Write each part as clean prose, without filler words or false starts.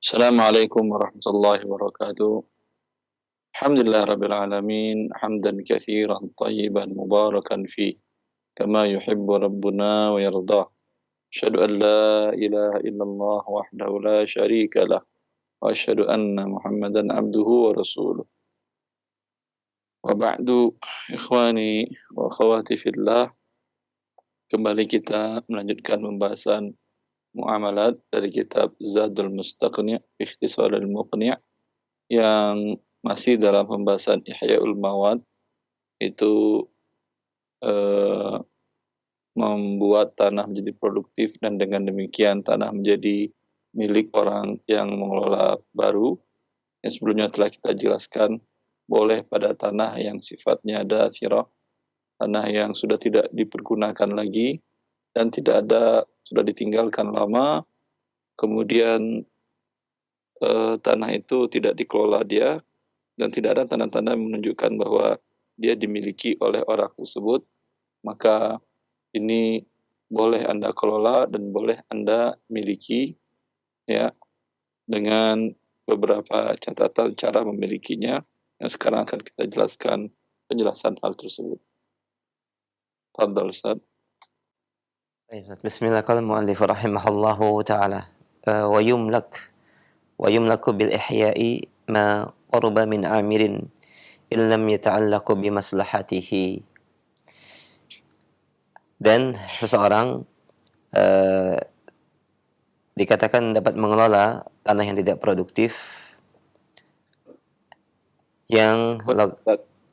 Assalamualaikum warahmatullahi wabarakatuh. Alhamdulillah rabbil alamin, hamdan katsiran tayyiban mubarakan fi kama yuhibbu rabbuna wa yarda. Asyhadu an la ilaha illallah wahdahu la syarika lah wa asyhadu anna Muhammadan abduhu wa rasuluh. Wa ba'du, ikhwani wa akhwati fillah, kembali kita melanjutkan pembahasan muamalat dari kitab Zadul Mustaqni' Ikhtisarul Muqni' yang masih dalam pembahasan Ihya'ul Mawad, itu membuat tanah menjadi produktif dan dengan demikian tanah menjadi milik orang yang mengelola baru. Yang sebelumnya telah kita jelaskan, boleh pada tanah yang sifatnya dathirah, tanah yang sudah tidak dipergunakan lagi dan tidak ada, sudah ditinggalkan lama, kemudian tanah itu tidak dikelola dia dan tidak ada tanda-tanda menunjukkan bahwa dia dimiliki oleh orang tersebut, maka ini boleh Anda kelola dan boleh Anda miliki, ya, dengan beberapa catatan cara memilikinya yang sekarang akan kita jelaskan penjelasan hal tersebut. Tafadhal Ustaz. Bismillah, qala muallif rahimahullahu ta'ala wa yumlaku bil ihya'i ma qurba min amirin illam yata'allaqu bi maslahatihi. Dan seseorang dikatakan dapat mengelola tanah yang tidak produktif yang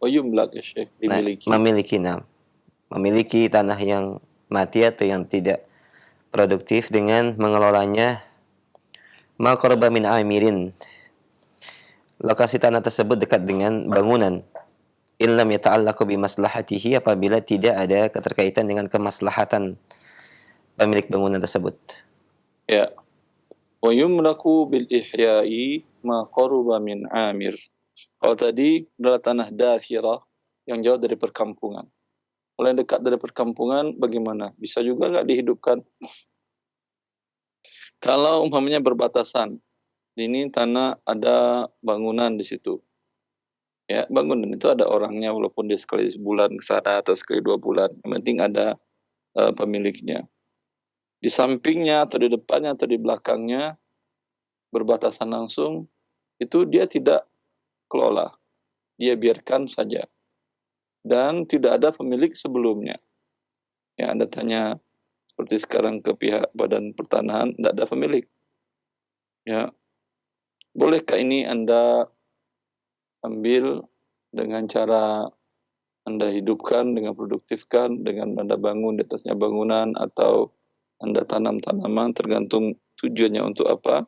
Yumlak ya Syekh, dimiliki. memiliki tanah yang mati atau yang tidak produktif dengan mengelolanya ma qurba min amirin, lokasi tanah tersebut dekat dengan bangunan, illam yata'allaqu bi maslahatihi, apabila tidak ada keterkaitan dengan kemaslahatan pemilik bangunan tersebut. Ya. Wa yumlaku bil ihya'i ma qaruba min amir. Kalau tadi adalah tanah dathirah yang jauh dari perkampungan. Kalau yang dekat dari perkampungan bagaimana? Bisa juga nggak dihidupkan? Kalau umpamanya berbatasan, ini tanah ada bangunan di situ. Ya, bangunan itu ada orangnya walaupun dia sekali sebulan ke sana atau sekali 2 bulan. Yang penting ada pemiliknya. Di sampingnya atau di depannya atau di belakangnya berbatasan langsung, itu dia tidak kelola. Dia biarkan saja. Dan tidak ada pemilik sebelumnya. Ya, Anda tanya seperti sekarang ke pihak Badan Pertanahan, tidak ada pemilik. Ya, bolehkah ini Anda ambil dengan cara Anda hidupkan, dengan produktifkan, dengan Anda bangun di atasnya bangunan, atau Anda tanam tanaman, tergantung tujuannya untuk apa.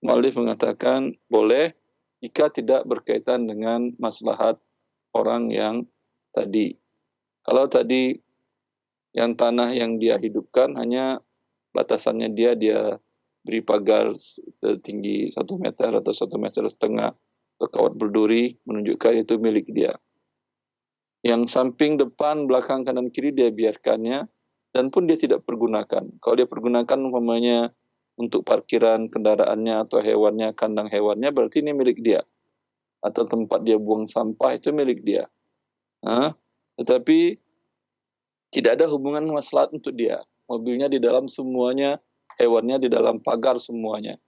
Mu'allif mengatakan boleh jika tidak berkaitan dengan maslahat orang yang tadi. Kalau tadi yang tanah yang dia hidupkan hanya batasannya dia beri pagar setinggi 1 meter atau 1,5 meter atau kawat berduri menunjukkan itu milik dia. Yang samping, depan, belakang, kanan, kiri dia biarkannya dan pun dia tidak pergunakan. Kalau dia pergunakan umpamanya untuk parkiran kendaraannya atau hewannya, kandang hewannya, berarti ini milik dia. Atau tempat dia buang sampah itu milik dia. Tetapi tidak ada hubungan maslahat untuk dia. Mobilnya di dalam semuanya, hewannya di dalam pagar semuanya.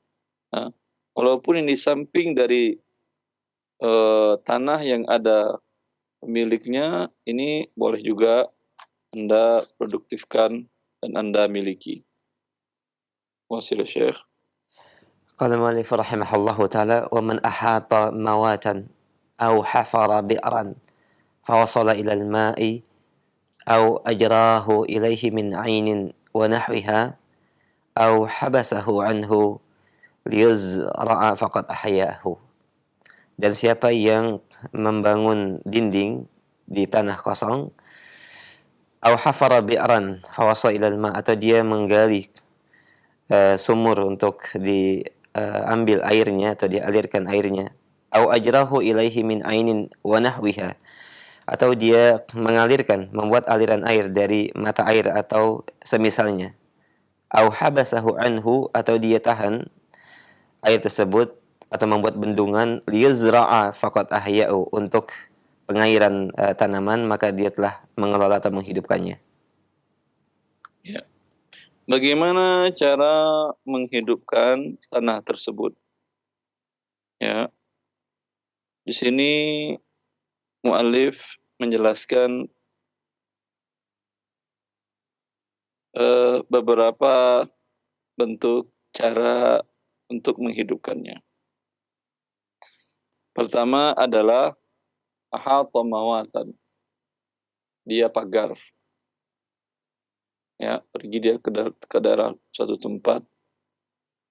Walaupun ini samping dari tanah yang ada pemiliknya, ini boleh juga Anda produktifkan dan Anda miliki. Wasil Syekh. Qala mu'allif rahimahullahu ta'ala wa man ahata mawatan aw hafara bi'ran fawasala ila al-ma'i aw ajrahu ilaihi min 'ainin wa nahwiha aw habasahu anhu liyuzra'a faqad ahyahu. Dan siapa yang membangun dinding di tanah kosong, aw hafara bi'ran fawasala ila al-ma', atau dia menggali sumur untuk diambil airnya atau dialirkan airnya, aw ajrahu ilaihi min 'ainin wa nahwiha, atau dia mengalirkan, membuat aliran air dari mata air atau semisalnya, au habasahu anhu, atau dia tahan air tersebut atau membuat bendungan liyuzra'a faqad ahya'u, untuk pengairan tanaman, maka dia telah mengelola atau menghidupkannya. Ya. Bagaimana cara menghidupkan tanah tersebut? Ya, di sini mu'allif menjelaskan beberapa bentuk cara untuk menghidupkannya. Pertama adalah ahata mawatan. Dia pagar. Ya, pergi dia ke daerah suatu tempat.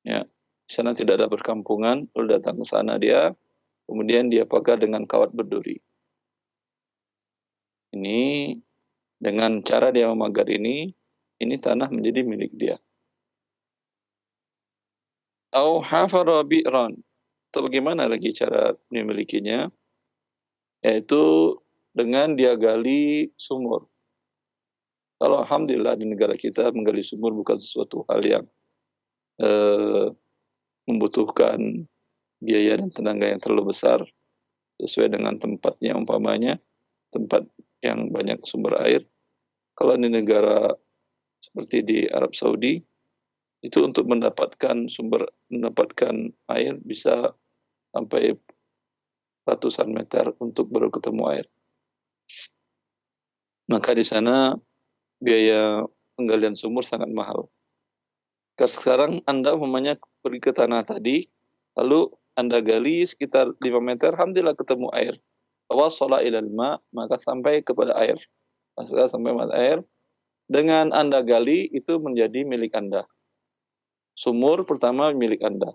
Ya, di sana tidak ada perkampungan, lalu datang ke sana dia, kemudian dia pagar dengan kawat berduri. Ini dengan cara dia memagar ini tanah menjadi milik dia. Au hafara bi'ran. Atau bagaimana lagi cara memilikinya? Yaitu dengan dia gali sumur. Kalau alhamdulillah di negara kita menggali sumur bukan sesuatu hal yang membutuhkan biaya dan tenaga yang terlalu besar, sesuai dengan tempatnya, umpamanya tempat yang banyak sumber air. Kalau di negara seperti di Arab Saudi, itu untuk mendapatkan air bisa sampai ratusan meter untuk baru ketemu air. Maka di sana biaya penggalian sumur sangat mahal. Sekarang Anda umpamanya pergi ke tanah tadi, lalu Anda gali sekitar 5 meter, alhamdulillah ketemu air. Tawassala ilal ma, maka sampai kepada air. Maksudnya sampai pada air, dengan Anda gali itu menjadi milik Anda. Sumur pertama milik Anda.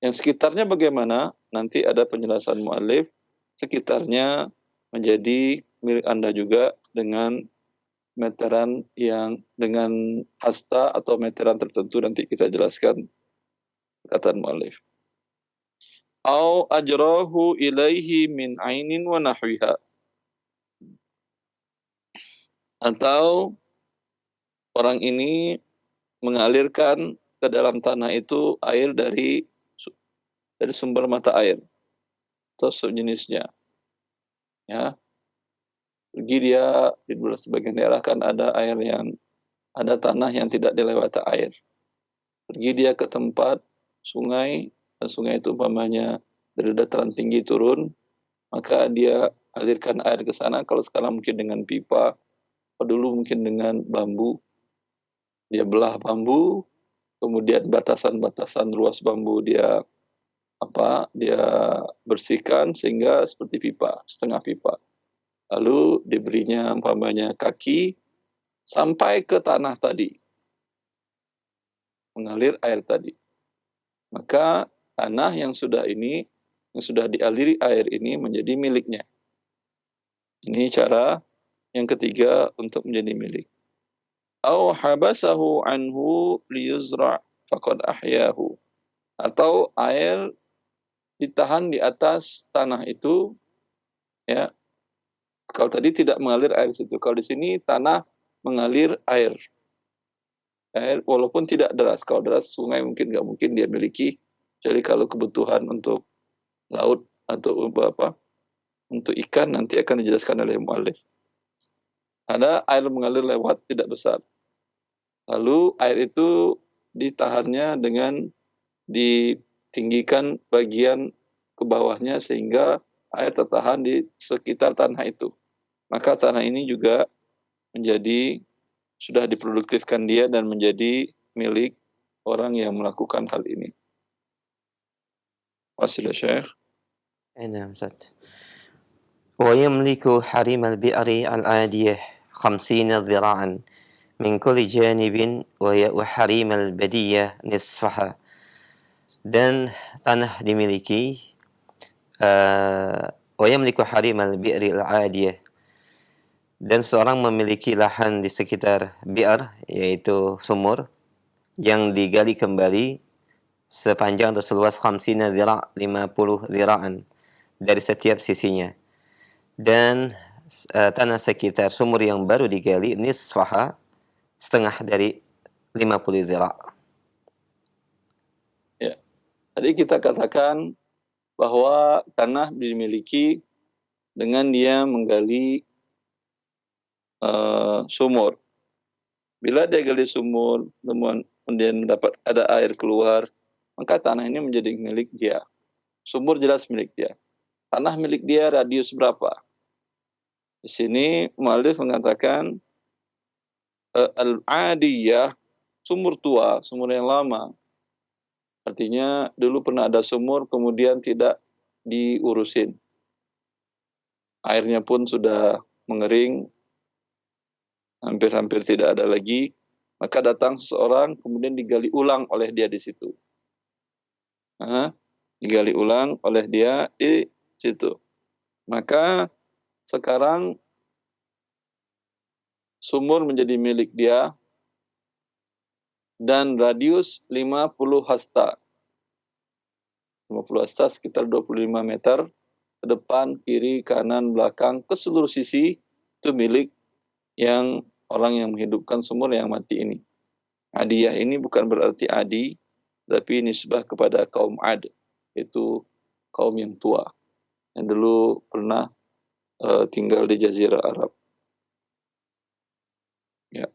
Yang sekitarnya bagaimana? Nanti ada penjelasan mu'allif. Sekitarnya menjadi milik Anda juga dengan meteran yang dengan hasta atau meteran tertentu, nanti kita jelaskan perkataan mu'allif. Au ajrahu ilaihi min ainin wa nahwiha. Atau orang ini mengalirkan ke dalam tanah itu air dari sumber mata air atau sejenisnya. Ya, pergi dia di sebagian daerah kan ada tanah yang tidak dilewati air. Pergi dia ke tempat sungai, dan sungai itu umpamanya dari dataran tinggi turun, maka dia alirkan air ke sana. Kalau sekarang mungkin dengan pipa, kalau dulu mungkin dengan bambu. Dia belah bambu, kemudian batasan-batasan luas bambu dia bersihkan sehingga seperti pipa, setengah pipa. Lalu diberinya umpamanya kaki sampai ke tanah tadi, mengalir air tadi. Maka tanah yang sudah dialiri air ini menjadi miliknya. Ini cara yang ketiga untuk menjadi milik. Au habasahu anhu liyuzra' faqad ahyahu. Atau air ditahan di atas tanah itu, ya. Kalau tadi tidak mengalir air situ, kalau di sini tanah mengalir air walaupun tidak deras. Kalau deras sungai mungkin nggak mungkin dia miliki. Jadi kalau kebutuhan untuk laut atau untuk ikan nanti akan dijelaskan oleh mu'allif. Ada air mengalir lewat tidak besar. Lalu air itu ditahannya dengan ditinggikan bagian ke bawahnya sehingga air tertahan di sekitar tanah itu. Maka tanah ini juga sudah diproduktifkan dia dan menjadi milik orang yang melakukan hal ini. Wasil Syekh. Naam, Ustaz. Wa yamliku harimal bi'ri al-adiyah 50 dhira'an min kulli janibin wa harimal badiyah nisfaha. Dan tanah dimiliki wa yamliku harimal bi'ri al-adiyah, dan seorang memiliki lahan di sekitar bi'ar, yaitu sumur yang digali kembali sepanjang atau seluas 50 dhira', 50 dhira'an dari setiap sisinya. Dan tanah sekitar sumur yang baru digali nisfaha, setengah dari 50 dhira'. Ya. Jadi kita katakan bahwa tanah dimiliki dengan dia menggali sumur. Bila dia gali sumur, kemudian mendapat ada air keluar, maka tanah ini menjadi milik dia. Sumur jelas milik dia. Tanah milik dia radius berapa? Di sini mu'allif mengatakan al-adiyah, sumur tua, sumur yang lama. Artinya dulu pernah ada sumur, kemudian tidak diurusin. Airnya pun sudah mengering, hampir-hampir tidak ada lagi. Maka datang seseorang, kemudian digali ulang oleh dia di situ. Digali ulang oleh dia di situ. Maka sekarang sumur menjadi milik dia dan radius 50 hasta. 50 hasta sekitar 25 meter ke depan, kiri, kanan, belakang, ke seluruh sisi itu milik yang orang yang menghidupkan sumur yang mati ini. Adiyah ini bukan berarti adi, tapi nisbah kepada kaum Ad, yaitu kaum yang tua yang dulu pernah tinggal di Jazirah Arab. Ya.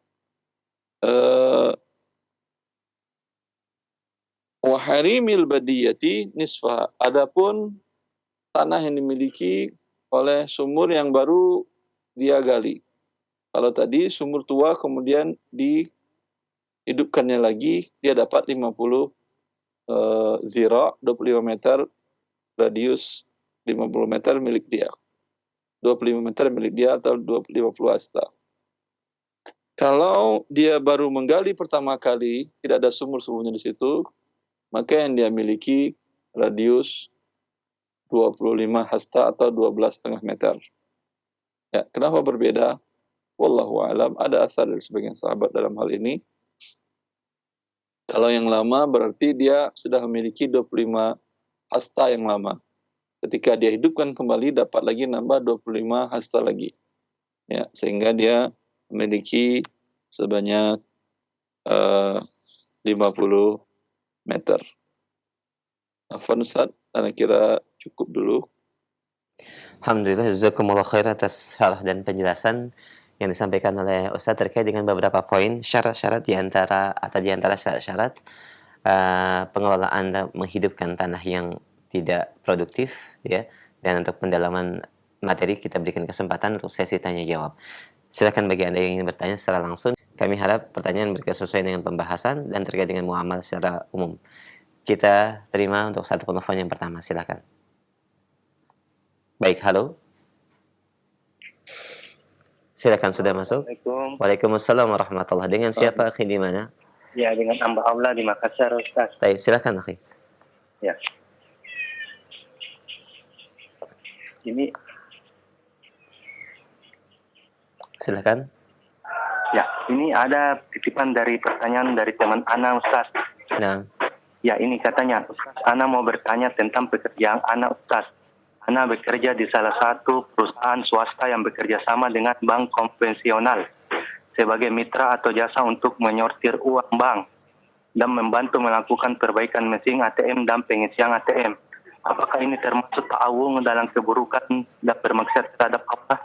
Wa harimil badiyati nisfa. Adapun tanah yang dimiliki oleh sumur yang baru dia gali. Kalau tadi sumur tua kemudian dihidupkannya lagi, dia dapat 50 zira, 25 meter radius 50 meter milik dia. 25 meter milik dia atau 50 hasta. Kalau dia baru menggali pertama kali, tidak ada sumur-sumurnya di situ, maka yang dia miliki radius 25 hasta atau 12,5 meter. Ya, kenapa berbeda? Wallahu a'lam. Ada asar dari sebagian sahabat dalam hal ini. Kalau yang lama berarti dia sudah memiliki 25 hasta yang lama. Ketika dia hidupkan kembali dapat lagi nambah 25 hasta lagi. Ya, sehingga dia memiliki sebanyak 50 meter. Afwan Ustaz, saya kira cukup dulu. Alhamdulillah, jazakumullah khair atas syarah dan penjelasan yang disampaikan oleh Ustaz terkait dengan beberapa poin syarat-syarat di antara syarat-syarat pengelolaan menghidupkan tanah yang tidak produktif, ya. Dan untuk pendalaman materi kita berikan kesempatan untuk sesi tanya jawab. Silakan bagi Anda yang ingin bertanya secara langsung. Kami harap pertanyaan berkesesuaian dengan pembahasan dan terkait dengan muamal secara umum. Kita terima untuk satu penelpon yang pertama, silakan. Baik, halo. Silakan, sudah masuk. Waalaikumsalam warahmatullahi. Dengan siapa, akhi, di mana? Ya, dengan hamba Allah di Makassar, Ustaz. Baik, silakan, akhi. Ya. Ini silakan. Ya, ini ada titipan dari pertanyaan dari teman Ana, Ustaz. Nah. Ya, ini katanya, Ustaz, Ana mau bertanya tentang pekerjaan Ana, Ustaz. Ana bekerja di salah satu perusahaan swasta yang bekerja sama dengan bank konvensional sebagai mitra atau jasa untuk menyortir uang bank dan membantu melakukan perbaikan mesin ATM dan pengisian ATM. Apakah ini termasuk ta'awun dalam keburukan dan bermaksud terhadap Allah?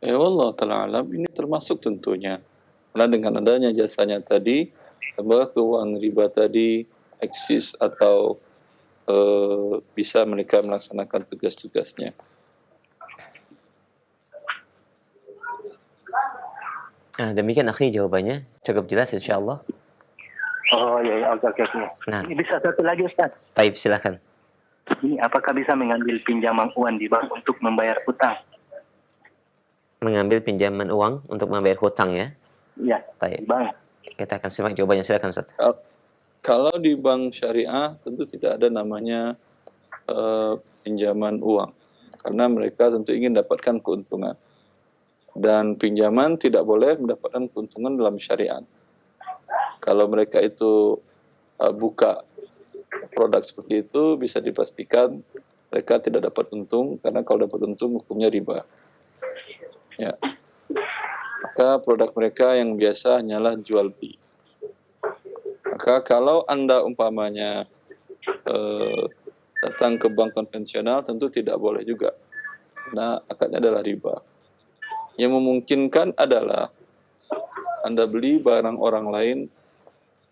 Ya Allah ta'ala alam, ini termasuk tentunya. Karena dengan adanya jasanya tadi, tambah keuangan riba tadi, eksis atau bisa mereka melaksanakan tugas-tugasnya. Demikian akhi jawabannya, cukup jelas insyaallah. Oh ya, oke. Nah. Ini bisa satu lagi, Ustaz. Baik, silakan. Ini apakah bisa mengambil pinjaman uang di bank untuk membayar hutang? Mengambil pinjaman uang untuk membayar hutang, ya? Iya, baik. Bang. Kita akan simak jawabannya, silakan Ustaz. Kalau di bank syariah tentu tidak ada namanya pinjaman uang. Karena mereka tentu ingin dapatkan keuntungan. Dan pinjaman tidak boleh mendapatkan keuntungan dalam syariat. Kalau mereka itu buka produk seperti itu, bisa dipastikan mereka tidak dapat untung, karena kalau dapat untung hukumnya riba. Ya. Maka produk mereka yang biasa hanyalah jual beli. Maka Maka kalau Anda umpamanya datang ke bank konvensional tentu tidak boleh juga. Karena akadnya adalah riba. Yang memungkinkan adalah Anda beli barang orang lain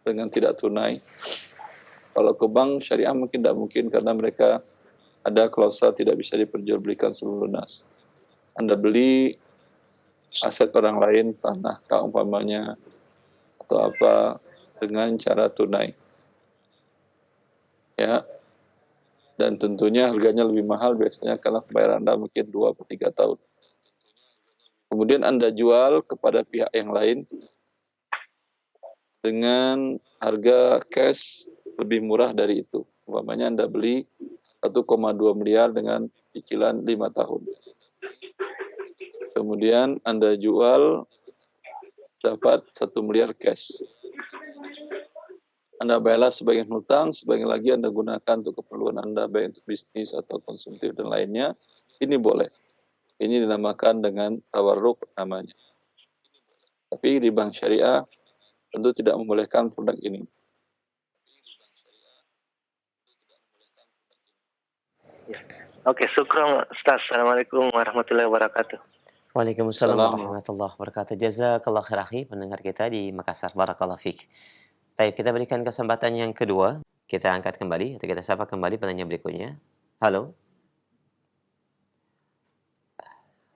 dengan tidak tunai. Kalau ke bank syariah mungkin tidak mungkin karena mereka ada klausul tidak bisa diperjualbelikan sebelum lunas. Anda beli aset orang lain, tanah umpamanya atau apa dengan cara tunai. Ya. Dan tentunya harganya lebih mahal biasanya karena pembayaran Anda mungkin 2 atau 3 tahun. Kemudian Anda jual kepada pihak yang lain dengan harga cash lebih murah dari itu. Umpamanya Anda beli 1,2 miliar dengan cicilan 5 tahun. Kemudian Anda jual dapat 1 miliar cash. Anda bayarlah sebagian hutang, sebagian lagi Anda gunakan untuk keperluan Anda, baik untuk bisnis atau konsumtif dan lainnya. Ini boleh. Ini dinamakan dengan tawarruk namanya. Tapi di bank syariah tentu tidak membolehkan produk ini. Oke, syukron Ustaz. Assalamualaikum warahmatullahi wabarakatuh. Waalaikumsalam Salam. warahmatullahi wabarakatuh. Jazakallah khair akhi, pendengar kita di Makassar. Barakallahu fiik. Baik, kita berikan kesempatan yang kedua. Kita angkat kembali atau kita sapa kembali penanya berikutnya. Halo.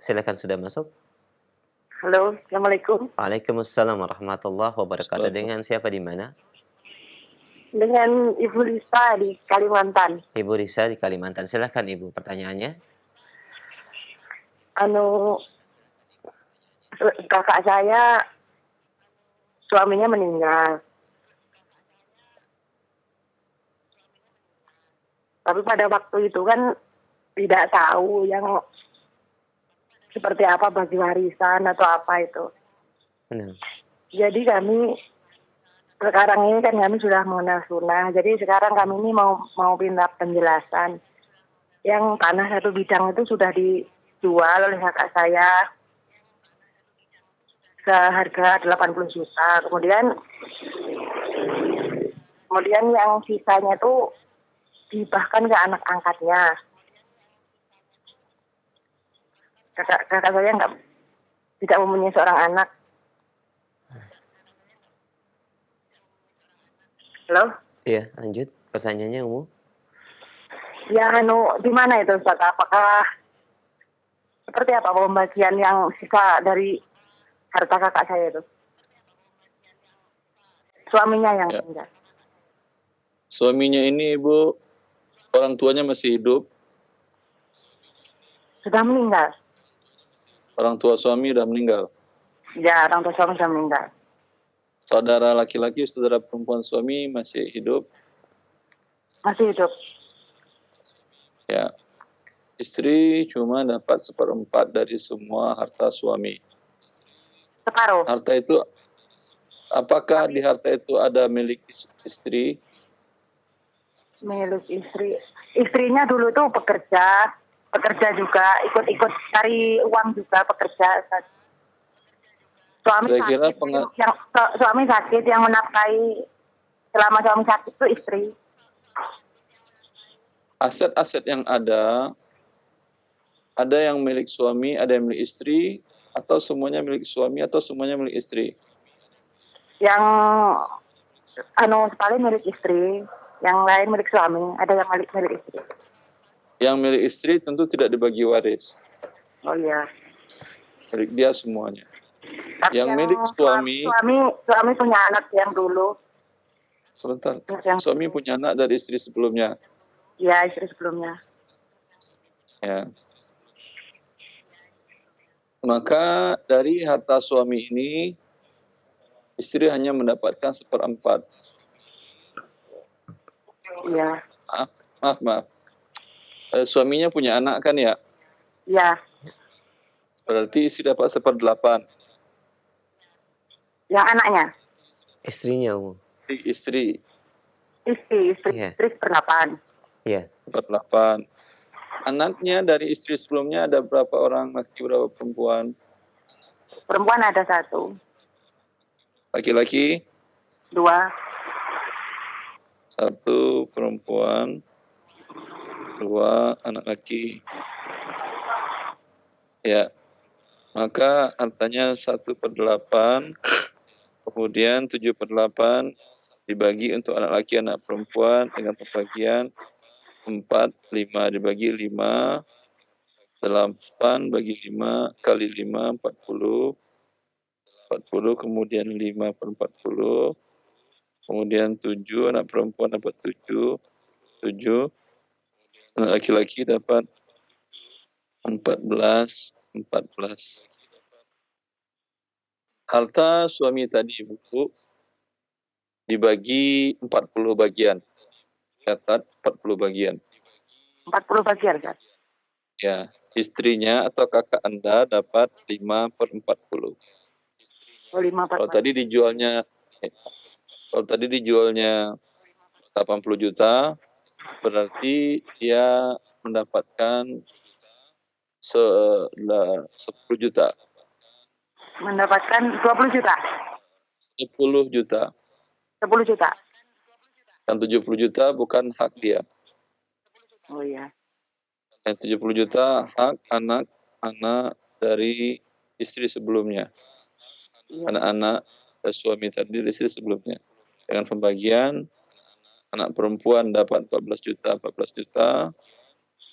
Silakan sudah masuk. Halo, Assalamualaikum. Waalaikumsalam warahmatullahi wabarakatuh. Dengan siapa di mana? Dengan Ibu Lisa di Kalimantan. Ibu Risa di Kalimantan. Silakan Ibu, pertanyaannya. Kakak saya suaminya meninggal. Tapi pada waktu itu kan tidak tahu yang seperti apa bagi warisan atau apa itu. Benar. Jadi kami sekarang ini kan kami sudah mengenal sunnah. Jadi sekarang kami ini mau pindah penjelasan. Yang tanah 1 bidang itu sudah dijual oleh kakak saya seharga 80 juta. Kemudian yang sisanya itu dihibahkan ke anak angkatnya. Kakak saya tidak mempunyai seorang anak. Halo? Iya, lanjut. Pertanyaannya Umu. Ya, di mana itu Ustaz? Apakah seperti apa pembagian yang sisa dari harta kakak saya itu? Suaminya yang meninggal. Suaminya ini Ibu, orang tuanya masih hidup. Sudah meninggal? Orang tua suami sudah meninggal. Ya, orang tua suami sudah meninggal. Saudara laki-laki, saudara perempuan suami masih hidup. Masih hidup. Ya. Istri cuma dapat 1/4 dari semua harta suami. Separuh. Harta itu, apakah di harta itu ada milik istri? Milik istri. Istrinya dulu tuh pekerja juga, ikut cari uang juga, pekerja. Suami Kira-kira sakit, suami sakit, yang menafkahi selama suami sakit itu istri. Aset-aset yang ada yang milik suami, ada yang milik istri, atau semuanya milik suami, atau semuanya milik istri? Yang paling milik istri, yang lain milik suami, ada yang milik istri. Yang milik istri tentu tidak dibagi waris. Oh iya. Milik dia semuanya. Tapi Yang milik suami punya anak yang dulu. Sebentar. Suami punya anak dari istri sebelumnya. Ya, istri sebelumnya. Ya. Maka dari harta suami ini, istri hanya mendapatkan 1/4. Iya. Maaf. Suaminya punya anak kan ya? Iya. Berarti istri dapat 1/8. Yang anaknya? Istrinya Umu. Istri. Istri Iya. 1/8. Iya. 1/8. Anaknya dari istri sebelumnya ada berapa orang, laki berapa perempuan? Perempuan ada 1. Laki-laki? 2. 1 perempuan, 2 anak laki. Ya, maka hartanya 1/8, kemudian 7/8 dibagi untuk anak laki, anak perempuan dengan pembagian 4, 5 dibagi 5, 8 bagi 5 kali 5, 40, kemudian 5/40, kemudian 7, anak perempuan dapat 7, anak laki-laki dapat 14. Harta suami tadi, Bu, dibagi 40 bagian. Catat 40 bagian. 40 bagian, Ustaz. Ya, istrinya atau kakak Anda dapat 5/40. Oh, 5 per Kalau tadi dijualnya 80 juta, berarti dia mendapatkan 10 juta. mendapatkan 20 juta. 10 juta. 10 juta. Yang 70 juta bukan hak dia. Oh iya. Yang 70 juta hak anak-anak dari istri sebelumnya. Iya. Anak-anak suami tadi dari istri sebelumnya. Dengan pembagian, anak perempuan dapat 14 juta.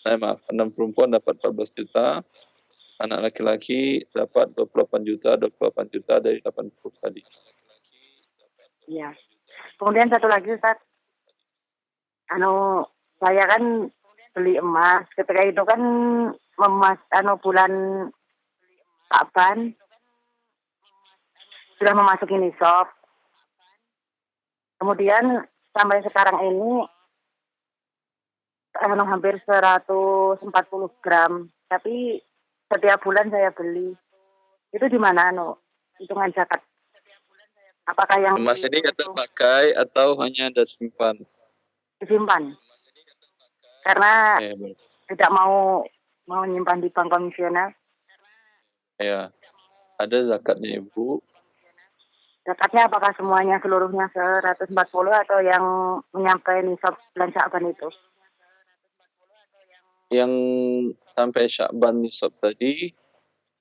Anak perempuan dapat 14 juta. Anak laki-laki dapat 28 juta dari 80 tadi. Iya. Kemudian satu lagi, Ustaz. Saya kan beli emas. Ketika itu kan bulan Sa'ban sudah memasuki nisab. Kemudian sampai sekarang ini hampir 140 gram. Tapi setiap bulan saya beli. Itu di mana hitungan zakat? Apakah yang Emas ini Anda pakai atau hanya Anda simpan? disimpan? Karena Ya, tidak mau menyimpan di bank konvensional. ya. Ada zakatnya, Ibu. Zakatnya apakah semuanya seluruhnya 140 atau yang menyampai nisab bulan Sya'ban itu? Yang sampai Sya'ban nisab tadi,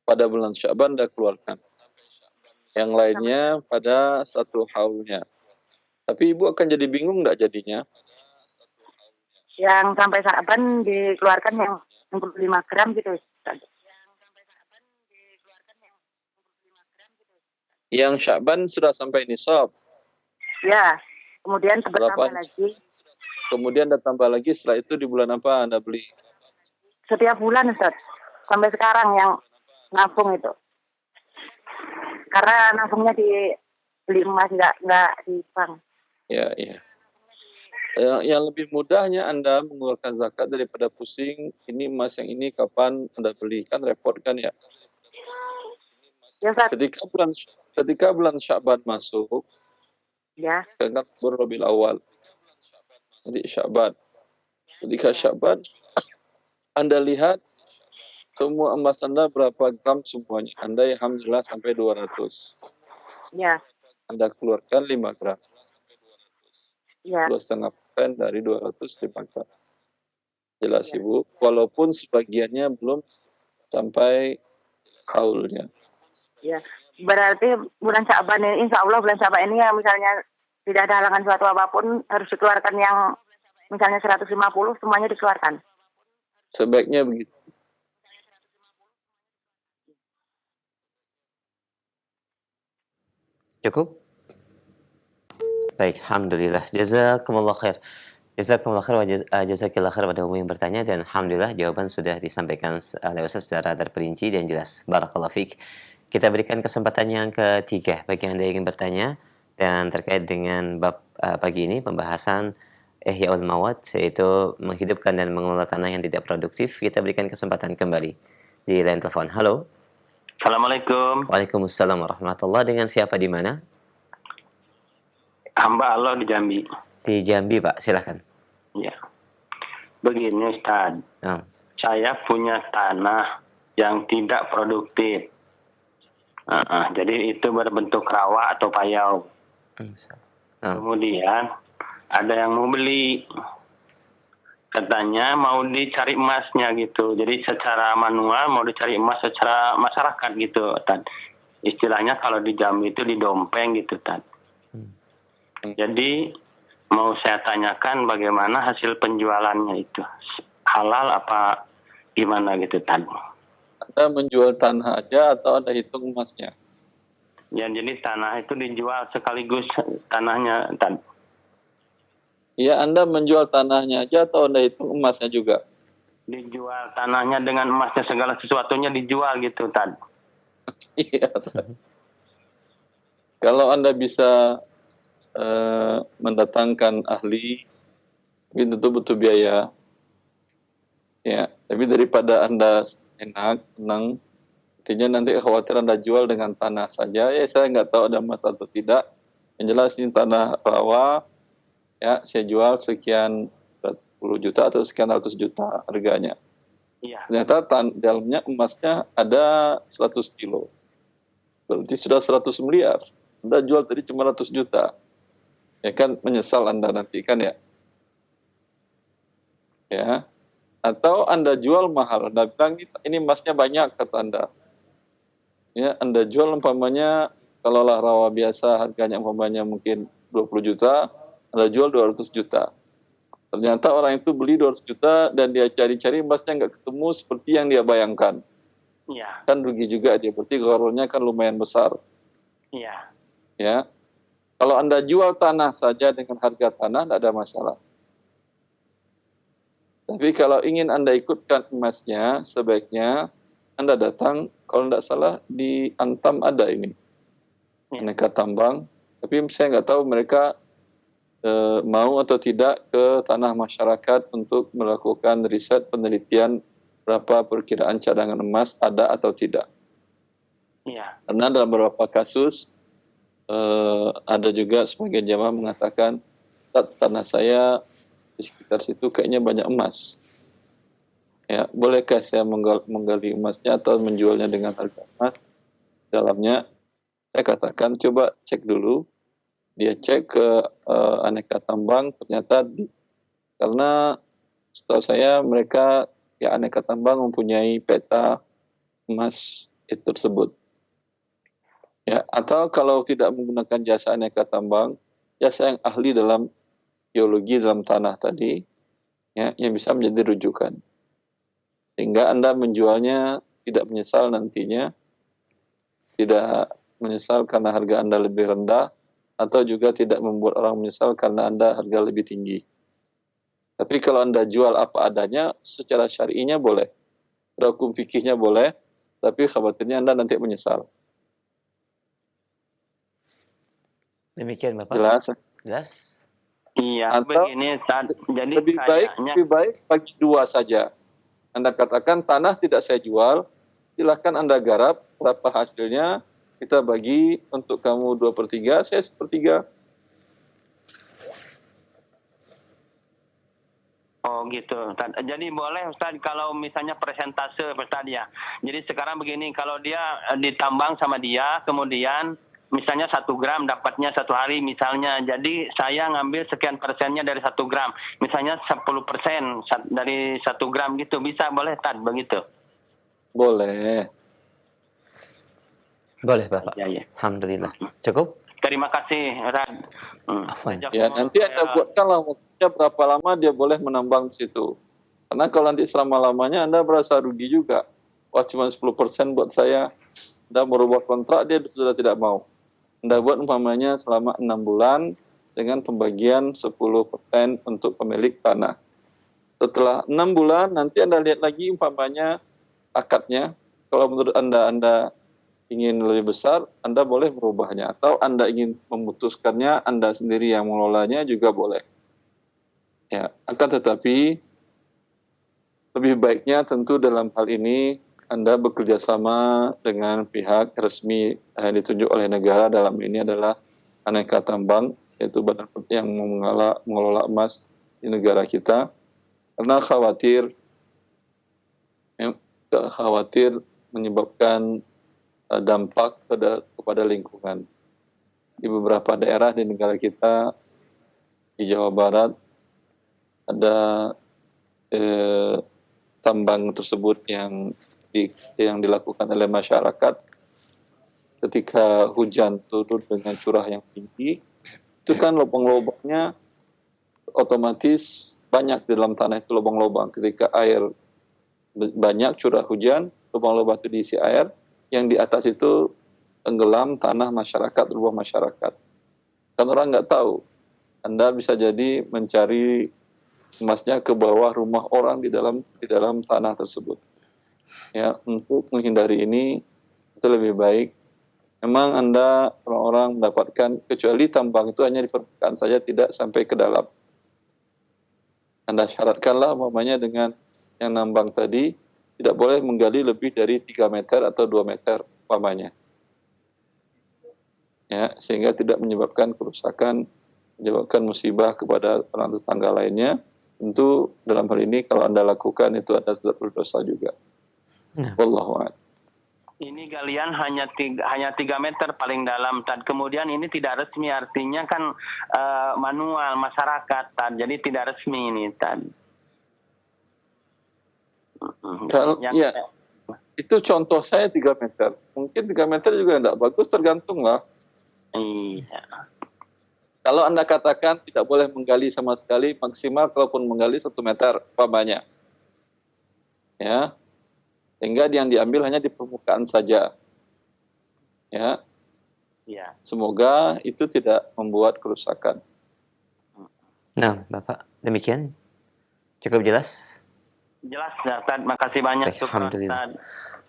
pada bulan Sya'ban Anda keluarkan. Yang lainnya pada 1 haulnya. Tapi Ibu akan jadi bingung nggak jadinya? Yang sampai Sya'ban dikeluarkan yang 65 gram gitu. Yang Sya'ban sudah sampai nisab. Ya, kemudian Berapa? bertambah lagi. Kemudian Anda tambah lagi, setelah itu di bulan apa Anda beli? Setiap bulan, Ustaz. Sampai sekarang yang nabung itu. Karena nabungnya beli emas, nggak di bank. Ya. Yang lebih mudahnya Anda mengeluarkan zakat daripada pusing, ini emas yang ini kapan Anda beli, kan repot kan ya? Ya, Ustaz. Ketika bulan Sya'ban masuk, Ya. ingat Rabiul Awal. Jadi Sya'ban. Ketika Sya'ban, Anda lihat semua emas Anda berapa gram semuanya. Anda alhamdulillah sampai 200. Ya. Anda keluarkan 5 gram. Ya. 2,5% dari 205 gram. Jelas Ibu, walaupun sebagiannya belum sampai haulnya. Ya. Berarti bulan Sya'ban ini, insya Allah bulan Sya'ban ini ya misalnya tidak ada halangan suatu apapun, harus dikeluarkan yang misalnya 150, semuanya dikeluarkan. Sebaiknya begitu. Cukup? Baik, alhamdulillah. Jazakumullah khair. Jazakumullah khair wa jazakillah khair pada umum yang bertanya, dan alhamdulillah jawaban sudah disampaikan oleh Ustaz secara terperinci dan jelas. Barakallahu fiik. Kita berikan kesempatan yang ketiga bagi Anda yang ingin bertanya dan terkait dengan bab pagi ini, pembahasan Ihyaul Mawat, yaitu menghidupkan dan mengelola tanah yang tidak produktif. Kita berikan kesempatan kembali di line telepon. Halo. Assalamualaikum. Waalaikumsalam warahmatullahi. Dengan siapa di mana? Hamba Allah di Jambi. Di Jambi, Pak. Silakan. Ya. Begini, Ustaz. Saya punya tanah yang tidak produktif. Jadi itu berbentuk rawa atau payau. Kemudian ada yang mau beli. Katanya mau dicari emasnya gitu. Jadi secara manual mau dicari emas secara masyarakat gitu, Tad. Istilahnya kalau di Jambi itu didompeng gitu, Tad. Jadi mau saya tanyakan bagaimana hasil penjualannya itu. Halal apa gimana gitu, Tad. Anda menjual tanah aja atau Anda hitung emasnya? Ya, jadi tanah itu dijual sekaligus tanahnya, Tad. Ya, Anda menjual tanahnya aja atau Anda hitung emasnya juga? Dijual tanahnya dengan emasnya, segala sesuatunya dijual gitu, Tad. Iya. Kalau Anda bisa mendatangkan ahli, tapi tentu butuh biaya. Ya, tapi daripada Anda enak, tenang, artinya nanti khawatir Anda jual dengan tanah saja. Ya, saya nggak tahu ada emas atau tidak. Yang jelas ini tanah rawa. Ya, saya jual sekian 10 juta atau sekian ratus juta harganya. Iya. Ternyata dalamnya emasnya ada 100 kilo. Berarti sudah 100 miliar. Anda jual tadi cuma 100 juta. Ya kan, menyesal Anda nanti kan ya. Ya. Atau Anda jual mahal. Anda bilang ini emasnya banyak kata Anda. Ya, Anda jual umpamanya kalaulah rawa biasa harganya umpamanya mungkin 20 juta, Anda jual 200 juta. Ternyata orang itu beli 200 juta dan dia cari-cari emasnya nggak ketemu seperti yang dia bayangkan. Iya. Kan rugi juga dia, berarti gharornya kan lumayan besar. Iya. Ya. Kalau Anda jual tanah saja dengan harga tanah, tidak ada masalah. Tapi kalau ingin Anda ikutkan emasnya, sebaiknya Anda datang, kalau tidak salah, di Antam ada ini. Aneka tambang. Tapi saya nggak tahu mereka mau atau tidak ke tanah masyarakat untuk melakukan riset penelitian berapa perkiraan cadangan emas ada atau tidak. Iya. Karena dalam beberapa kasus ada juga sebagian jamaah mengatakan tanah saya di sekitar situ kayaknya banyak emas. Ya, bolehkah saya menggali emasnya atau menjualnya dengan harga emas dalamnya? Saya katakan coba cek dulu. Dia cek ke aneka tambang, ternyata karena setahu saya mereka ya aneka tambang mempunyai peta emas itu tersebut. Ya, atau kalau tidak menggunakan jasa aneka tambang, jasa yang ahli dalam geologi dalam tanah tadi, ya, yang bisa menjadi rujukan. Sehingga Anda menjualnya tidak menyesal nantinya, tidak menyesal karena harga Anda lebih rendah, atau juga tidak membuat orang menyesal karena Anda harga lebih tinggi. Tapi kalau Anda jual apa adanya, secara syar'inya boleh. Secara hukum fikihnya boleh, tapi khawatirnya Anda nanti menyesal. Demikian Bapak. Jelas? Jelas? Iya, Atau begini, jadi lebih baik bagi dua saja. Anda katakan tanah tidak saya jual, silahkan Anda garap, berapa hasilnya, kita bagi untuk kamu 2/3, saya 1/3. Oh gitu. Jadi boleh Ustaz kalau misalnya persentase Ustaz ya. Jadi sekarang begini, kalau dia ditambang sama dia, kemudian misalnya 1 gram dapatnya 1 hari misalnya. Jadi saya ngambil sekian persennya dari 1 gram. Misalnya 10% dari 1 gram gitu. Bisa boleh Tad begitu? Boleh. Boleh Bapak. Ya, ya. Alhamdulillah. Cukup? Terima kasih Rad. Afwan. Ya, nanti Anda buatkanlah waktunya berapa lama dia boleh menambang di situ. Karena kalau nanti selama-lamanya Anda merasa rugi juga. Wah, cuma 10% buat saya. Anda merubah kontrak, dia sudah tidak mau. Anda buat umpamanya selama 6 bulan dengan pembagian 10% untuk pemilik tanah. Setelah 6 bulan, nanti Anda lihat lagi umpamanya akadnya. Kalau menurut Anda ingin lebih besar, Anda boleh merubahnya. Atau Anda ingin memutuskannya, Anda sendiri yang mengelolanya juga boleh. Ya, akan tetapi lebih baiknya tentu dalam hal ini Anda bekerja sama dengan pihak resmi yang ditunjuk oleh negara. Dalam ini adalah Aneka Tambang, yaitu badan yang mengelola emas di negara kita. Karena khawatir menyebabkan dampak kepada lingkungan. Di beberapa daerah di negara kita di Jawa Barat ada tambang tersebut yang dilakukan oleh masyarakat ketika hujan turun dengan curah yang tinggi, itu kan lubang-lubangnya otomatis banyak di dalam tanah itu lubang-lubang. Ketika air banyak curah hujan, lubang-lubang itu diisi air, yang di atas itu tenggelam tanah masyarakat, rumah masyarakat. Kan orang nggak tahu, Anda bisa jadi mencari emasnya ke bawah rumah orang di dalam tanah tersebut. Ya, untuk menghindari ini itu lebih baik. Memang Anda orang-orang mendapatkan, kecuali tambang itu hanya di permukaan saja, tidak sampai ke dalam. Anda syaratkanlah umpamanya dengan yang nambang tadi tidak boleh menggali lebih dari 3 meter atau 2 meter umpamanya. Ya, sehingga tidak menyebabkan kerusakan, menyebabkan musibah kepada orang tetangga lainnya. Tentu dalam hal ini kalau Anda lakukan itu Anda sudah berdosa juga. Wallahu a'lam. Ini kalian hanya 3 meter paling dalam, Tad. Kemudian ini tidak resmi, artinya kan manual masyarakat, Tad. Jadi tidak resmi ini, Tad. Ya, itu contoh saya 3 meter. Mungkin 3 meter juga tidak bagus, tergantung lah. Iya. Kalau Anda katakan tidak boleh menggali sama sekali, maksimal kalaupun menggali 1 meter, umpamanya. Ya, sehingga yang diambil hanya di permukaan saja. Ya. Ya. Semoga itu tidak membuat kerusakan. Nah, Bapak, demikian. Cukup jelas? Jelas, Ustaz. Makasih banyak. Alhamdulillah.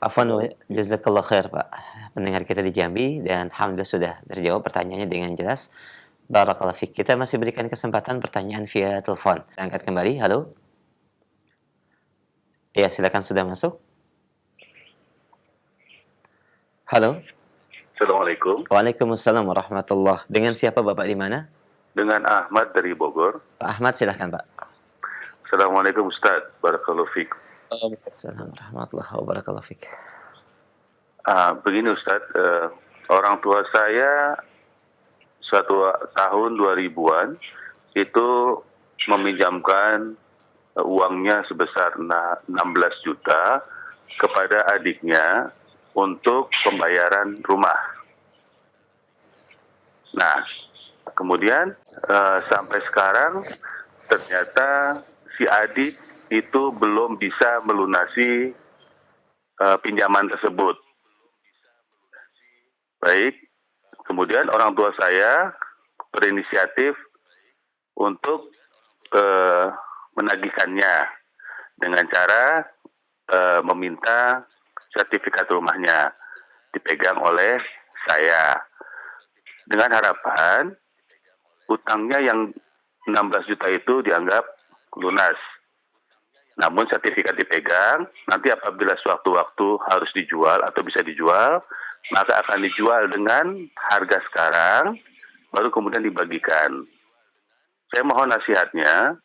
Afwan wa jazakallah khair, Pak. Pendengar kita di Jambi, dan alhamdulillah sudah terjawab pertanyaannya dengan jelas. Barakallahu fiik. Kita masih berikan kesempatan pertanyaan via telepon. Kita angkat kembali. Halo. Ya, silakan, sudah masuk. Halo. Assalamualaikum. Waalaikumsalam warahmatullah. Dengan siapa Bapak, di mana? Dengan Ahmad dari Bogor. Pak Ahmad, silahkan Pak. Assalamualaikum Ustaz. Barakallahu fiik. Assalamualaikum warahmatullahi wabarakatuh. Begini Ustaz, orang tua saya suatu tahun 2000-an itu meminjamkan uangnya sebesar 16 juta kepada adiknya untuk pembayaran rumah. Nah, kemudian sampai sekarang ternyata si adik itu belum bisa melunasi pinjaman tersebut. Baik, kemudian orang tua saya berinisiatif untuk menagihkannya dengan cara meminta sertifikat rumahnya dipegang oleh saya dengan harapan utangnya yang 16 juta itu dianggap lunas. Namun sertifikat dipegang, nanti apabila sewaktu-waktu harus dijual atau bisa dijual, maka akan dijual dengan harga sekarang, baru kemudian dibagikan. Saya mohon nasihatnya,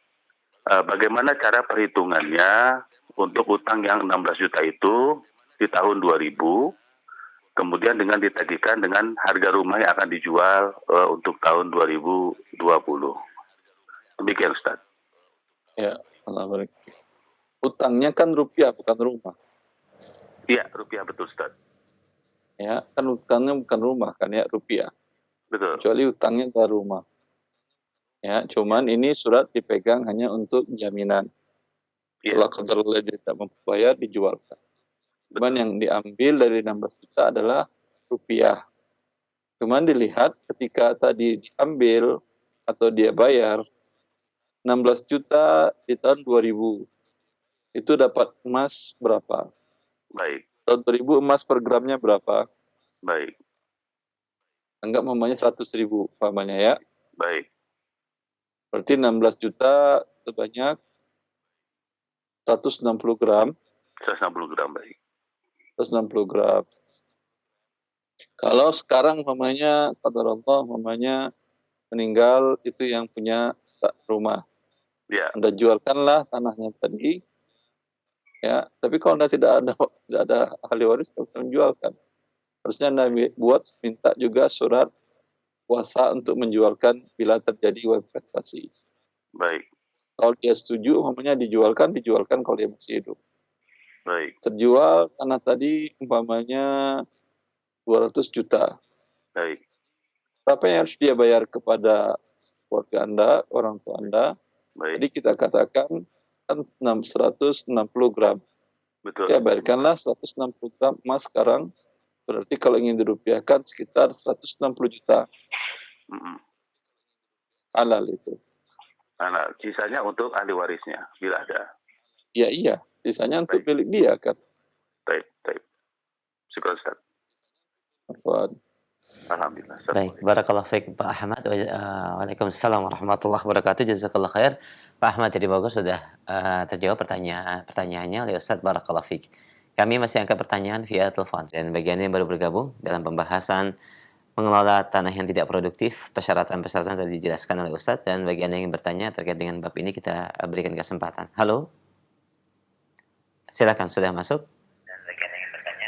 bagaimana cara perhitungannya untuk utang yang 16 juta itu di tahun 2000, kemudian dengan ditagihkan dengan harga rumah yang akan dijual untuk tahun 2020. Demikian Ustaz. Ya, Allah barik. Utangnya kan rupiah, bukan rumah. Iya, rupiah, betul Ustaz. Ya, kan utangnya bukan rumah, kan ya, rupiah. Betul. Kecuali utangnya ke rumah. Ya, cuman ini surat dipegang hanya untuk jaminan. Ya. Kalau qadarullah tidak membayar, dijualkan. Cuman yang diambil dari 16 juta adalah rupiah. Cuman dilihat ketika tadi diambil atau dia bayar 16 juta di tahun 2000. Itu dapat emas berapa? Baik. Tahun 2000 emas per gramnya berapa? Baik. Anggap mamanya 100.000 umpamanya ya. Baik. Berarti 16 juta sebanyak 160 gram. 160 gram, baik. 160 gram. Kalau sekarang mamanya, qadarullah, mamanya meninggal, itu yang punya rumah. Ya. Anda jualkanlah tanahnya tadi. Ya, tapi kalau Anda tidak ada ahli waris, tidak bisa menjualkan. Harusnya Anda buat minta juga surat kuasa untuk menjualkan bila terjadi websitasi. Baik. Kalau dia setuju, umpamanya dijualkan kalau dia masih hidup. Baik. Terjual tanah tadi umpamanya 200 juta. Baik. Berapa yang harus dia bayar kepada keluarga Anda, orang tua Anda? Baik. Jadi kita katakan kan 160 gram. Betul. Ya, bayarkanlah 160 gram emas sekarang. Berarti kalau ingin dirupiahkan sekitar 160 juta. Halal itu. Nah, sisanya untuk ahli warisnya, bila ada. Ya iya, sisanya untuk milik dia kan. Baik. Syukur Ustaz. Alhamdulillah. Baik, barakallahu fiik Pak Ahmad. Waalaikumsalam warahmatullahi wabarakatuh. Jazakallah khair. Pak Ahmad, jadi bagus sudah terjawab pertanyaannya oleh Ustaz. Barakallahu fiik. Kami masih angkat pertanyaan via telepon, dan bagian yang baru bergabung dalam pembahasan mengelola tanah yang tidak produktif, persyaratan-persyaratan tadi dijelaskan oleh Ustadz, dan bagi Anda yang bertanya terkait dengan bab ini kita berikan kesempatan. Halo? Silakan, sudah masuk?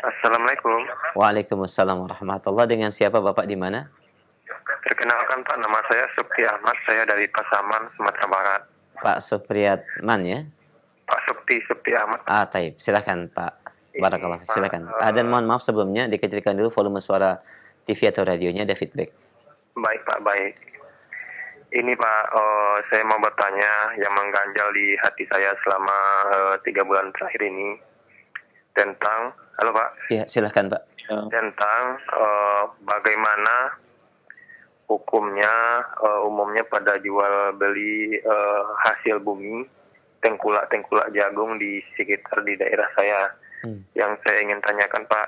Assalamualaikum. Waalaikumsalam warahmatullahi. Dengan siapa Bapak di mana? Perkenalkan Pak, nama saya Sukti Ahmad, saya dari Pasaman, Sumatera Barat. Pak Supriyatman ya? Pak Sukti Ahmad. Taib. Silakan Pak. Barakallah. Silakan. Dan mohon maaf sebelumnya dikecilkan dulu volume suara TV atau radionya, ada feedback. Baik Pak, baik. Ini Pak, saya mau bertanya yang mengganjal di hati saya selama 3 bulan terakhir ini tentang, halo Pak? Ya, silakan Pak. Tentang bagaimana hukumnya umumnya pada jual beli hasil bumi, tengkulak jagung di sekitar di daerah saya. Yang saya ingin tanyakan Pak,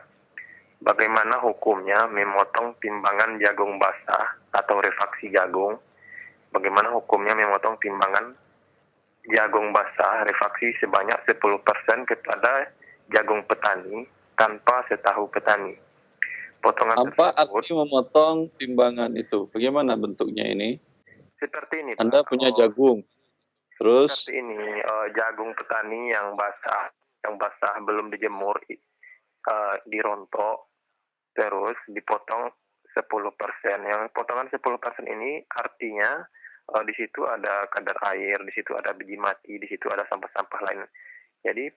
bagaimana hukumnya memotong timbangan jagung basah atau refaksi jagung? Bagaimana hukumnya memotong timbangan jagung basah refaksi sebanyak 10% kepada jagung petani tanpa setahu petani? Potongan apa arti memotong timbangan itu? Bagaimana bentuknya ini? Seperti ini. Anda punya jagung, terus? Seperti ini, jagung petani yang basah belum dijemur, dirontok, terus dipotong 10%. Yang potongan 10% ini artinya di situ ada kadar air, di situ ada biji mati, di situ ada sampah-sampah lain. Jadi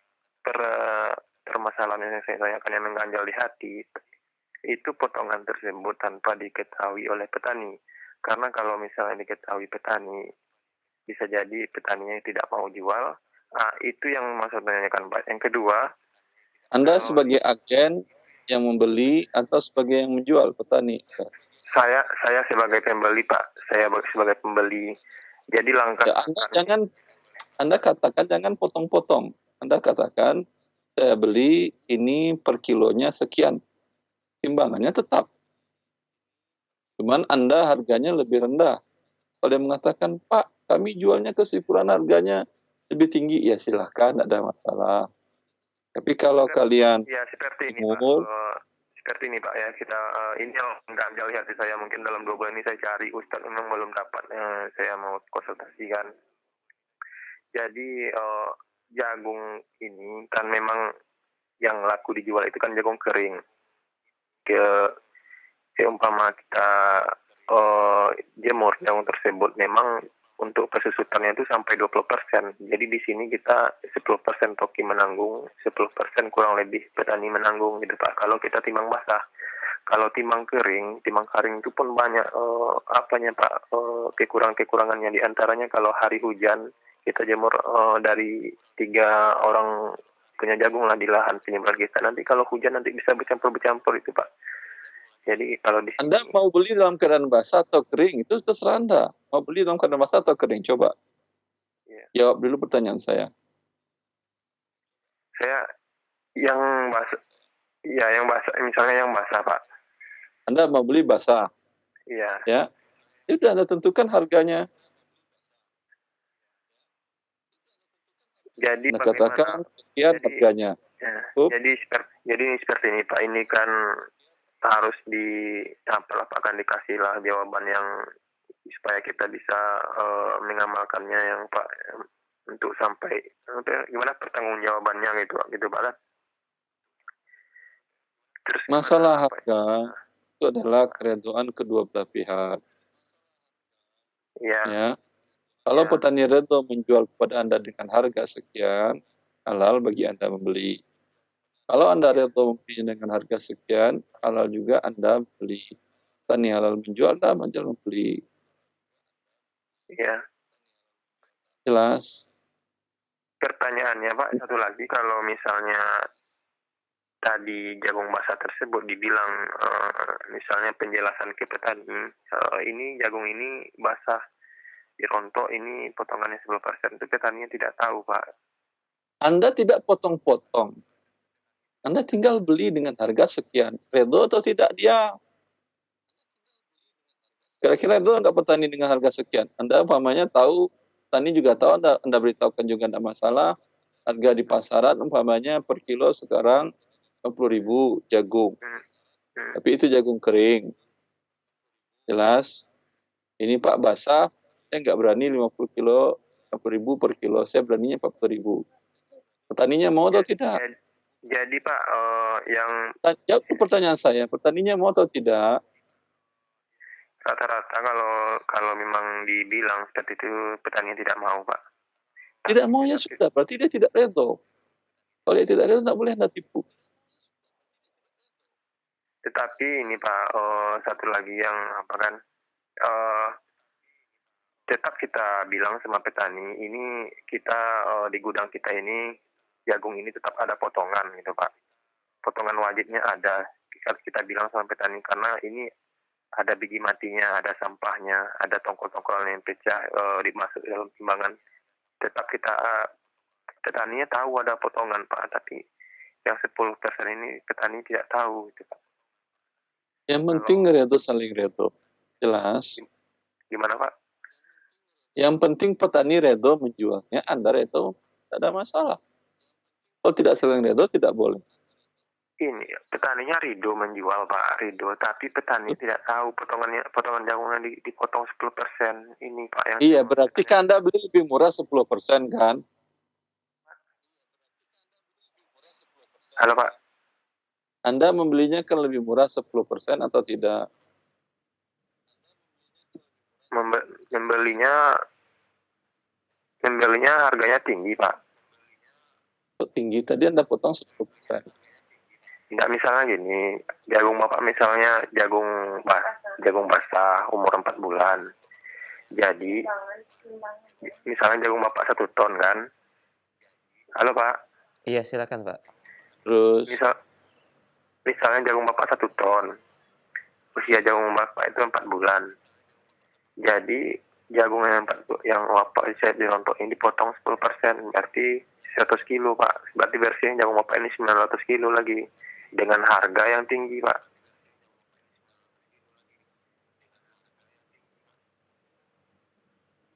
permasalahan yang saya tanyakan yang mengganjal di hati itu potongan tersebut tanpa diketahui oleh petani. Karena kalau misalnya diketahui petani, bisa jadi petaninya tidak mau jual. Itu yang maksudnya kan Pak. Yang kedua, Anda sebagai agen yang membeli atau sebagai yang menjual petani? Saya sebagai pembeli Pak. Saya sebagai pembeli. Jadi langkah Anda katakan jangan potong-potong. Anda katakan saya beli ini per kilonya sekian. Timbangannya tetap. Cuman Anda harganya lebih rendah. Kalau dia mengatakan, Pak, kami jualnya kesimpulan harganya lebih tinggi, ya silahkan, tidak ada masalah. Tapi kalau kalian seperti ini Pak ya, kita ini yang mengganjal hati saya, mungkin dalam 2 bulan ini saya cari Ustadz, memang belum dapat, saya mau konsultasikan. Jadi jagung ini kan memang yang laku dijual itu kan jagung kering. Seumpama kita jemur jagung tersebut, memang untuk kesusutannya itu sampai 20%. Jadi di sini kita 10% toki menanggung, 10% kurang lebih petani menanggung gitu Pak. Kalau kita timbang basah, kalau timbang kering itu pun banyak Pak, kekurangannya. Di antaranya kalau hari hujan kita jemur dari 3 orang punya jagung lah di lahan penyebar kita. Nanti kalau hujan nanti bisa bercampur itu Pak. Jadi kalau di Anda mau beli dalam keadaan basah atau kering, itu terserah Anda. Mau beli dalam keadaan basah atau kering? Coba. Jawab dulu pertanyaan saya. Saya yang basah. Iya, yang basah. Misalnya yang basah, Pak. Anda mau beli basah? Iya. Ya. Sudah Anda tentukan harganya. Jadi Anda katakan sekian harganya. Ya, jadi seperti ini Pak. Ini kan harus akan dikasihlah jawaban yang supaya kita bisa mengamalkannya yang Pak, untuk sampai gimana pertanggungjawabannya gitu Pak. Terus masalah harga itu adalah keredoan kedua belah pihak. Iya. Ya. Kalau Ya. petani redho menjual kepada Anda dengan harga sekian, halal bagi Anda membeli. Kalau Anda redho membelinya dengan harga sekian, halal juga Anda beli. Petani halal menjual, Anda menjual membeli. Iya. Jelas? Pertanyaannya Pak, satu lagi, kalau misalnya tadi jagung basah tersebut dibilang misalnya penjelasan ke petani, ini jagung ini basah dirontok, ini potongannya 10%, itu petaninya tidak tahu Pak. Anda tidak potong-potong. Anda tinggal beli dengan harga sekian. Redho atau tidak dia? Kira-kira itu enggak petani dengan harga sekian? Anda umpamanya tahu, petani juga tahu, Anda beritahukan juga tidak masalah. Harga di pasaran umpamanya per kilo sekarang 50.000 jagung. Tapi itu jagung kering. Jelas? Ini Pak basah, saya nggak berani 50 kilo, 50.000 per kilo. Saya beraninya 40.000. Petaninya mau atau tidak? Jadi Pak, yang Jawab pertanyaan saya, petaninya mau atau tidak? rata-rata kalau memang dibilang seperti itu, petani tidak mau Pak. Tidak mau ya sudah, berarti dia tidak redho. Kalau dia tidak redho, tak boleh Anda tipu. Tetapi ini Pak, satu lagi yang apa kan, tetap kita bilang sama petani, ini kita di gudang kita ini, jagung ini tetap ada potongan gitu Pak. Potongan wajibnya ada. Kita bilang sama petani, karena ini ada biji matinya, ada sampahnya, ada tongkol-tongkol yang pecah dimasuk dalam timbangan. Tetap kita petaninya tahu ada potongan Pak, tapi yang 10% ini petani tidak tahu gitu Pak. Yang penting redho saling redho. Jelas? Gimana Pak? Yang penting petani redho menjualnya, Anda redho, tidak ada masalah. Kalau tidak saling redho, tidak boleh. Ini petaninya ridho menjual Pak, ridho, tapi petani tidak tahu potongan jagungnya dipotong 10%. Ini Pak yang iya, berarti kan Anda beli lebih murah 10% kan? Halo Pak. Anda membelinya kan lebih murah 10% atau tidak? Membelinya harganya tinggi Pak. Tinggi, tadi Anda potong 10%. Enggak, misalnya gini, jagung Bapak misalnya jagung basah umur 4 bulan. Jadi, misalnya jagung Bapak 1 ton kan. Halo Pak. Iya, silakan Pak. Terus? Misalnya jagung Bapak 1 ton. Usia jagung Bapak itu 4 bulan. Jadi, jagung yang Bapak saya dirontok ini dipotong 10%, berarti 100 kilo Pak. Berarti versinya jagung Bapak ini 900 kilo lagi. Dengan harga yang tinggi Pak.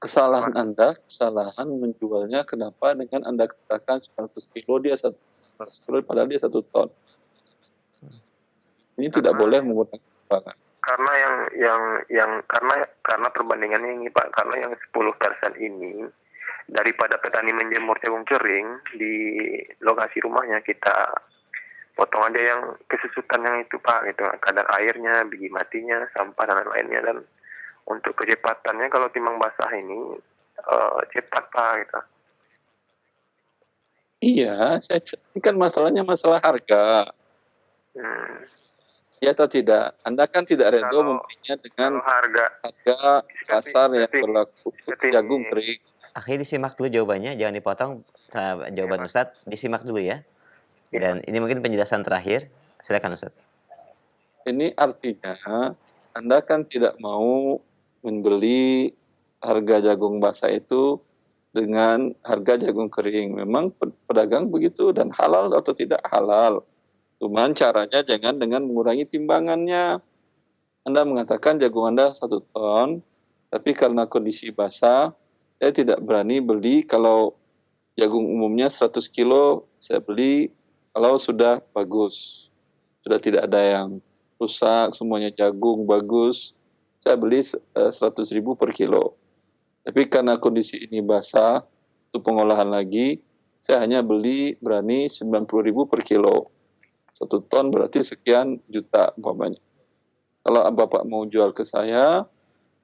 Kesalahan Anda, kesalahan menjualnya, kenapa dengan Anda katakan 100 kilo, dia 100 kilo, padahal dia 1 ton. Ini tidak boleh menggunakan timbangan. Karena perbandingannya ini Pak, karena yang 10% ini daripada petani menjemur jagung kering di lokasi rumahnya, kita potong aja yang kesusutan yang itu Pak, gitu, kadar airnya, biji matinya, sampah dan lain-lainnya. Dan untuk kecepatannya kalau timbang basah ini cepat Pak, gitu. Iya, ini kan masalahnya masalah harga. Ya atau tidak? Anda kan tidak redho membelinya dengan harga pasar yang berlaku jagung kering. Akhirnya disimak dulu jawabannya, jangan dipotong jawaban Ustadz, disimak dulu ya. Dan ini mungkin penjelasan terakhir. Silakan Ustadz. Ini artinya Anda kan tidak mau membeli harga jagung basah itu dengan harga jagung kering. Memang pedagang begitu, dan halal atau tidak halal. Cuman caranya jangan dengan mengurangi timbangannya. Anda mengatakan jagung Anda 1 ton, tapi karena kondisi basah, saya tidak berani beli. Kalau jagung umumnya 100 kilo, saya beli kalau sudah bagus. Sudah tidak ada yang rusak, semuanya jagung bagus, saya beli 100.000 per kilo. Tapi karena kondisi ini basah, itu pengolahan lagi, saya hanya berani 90.000 per kilo. 1 ton berarti sekian juta umpamanya. Kalau Bapak mau jual ke saya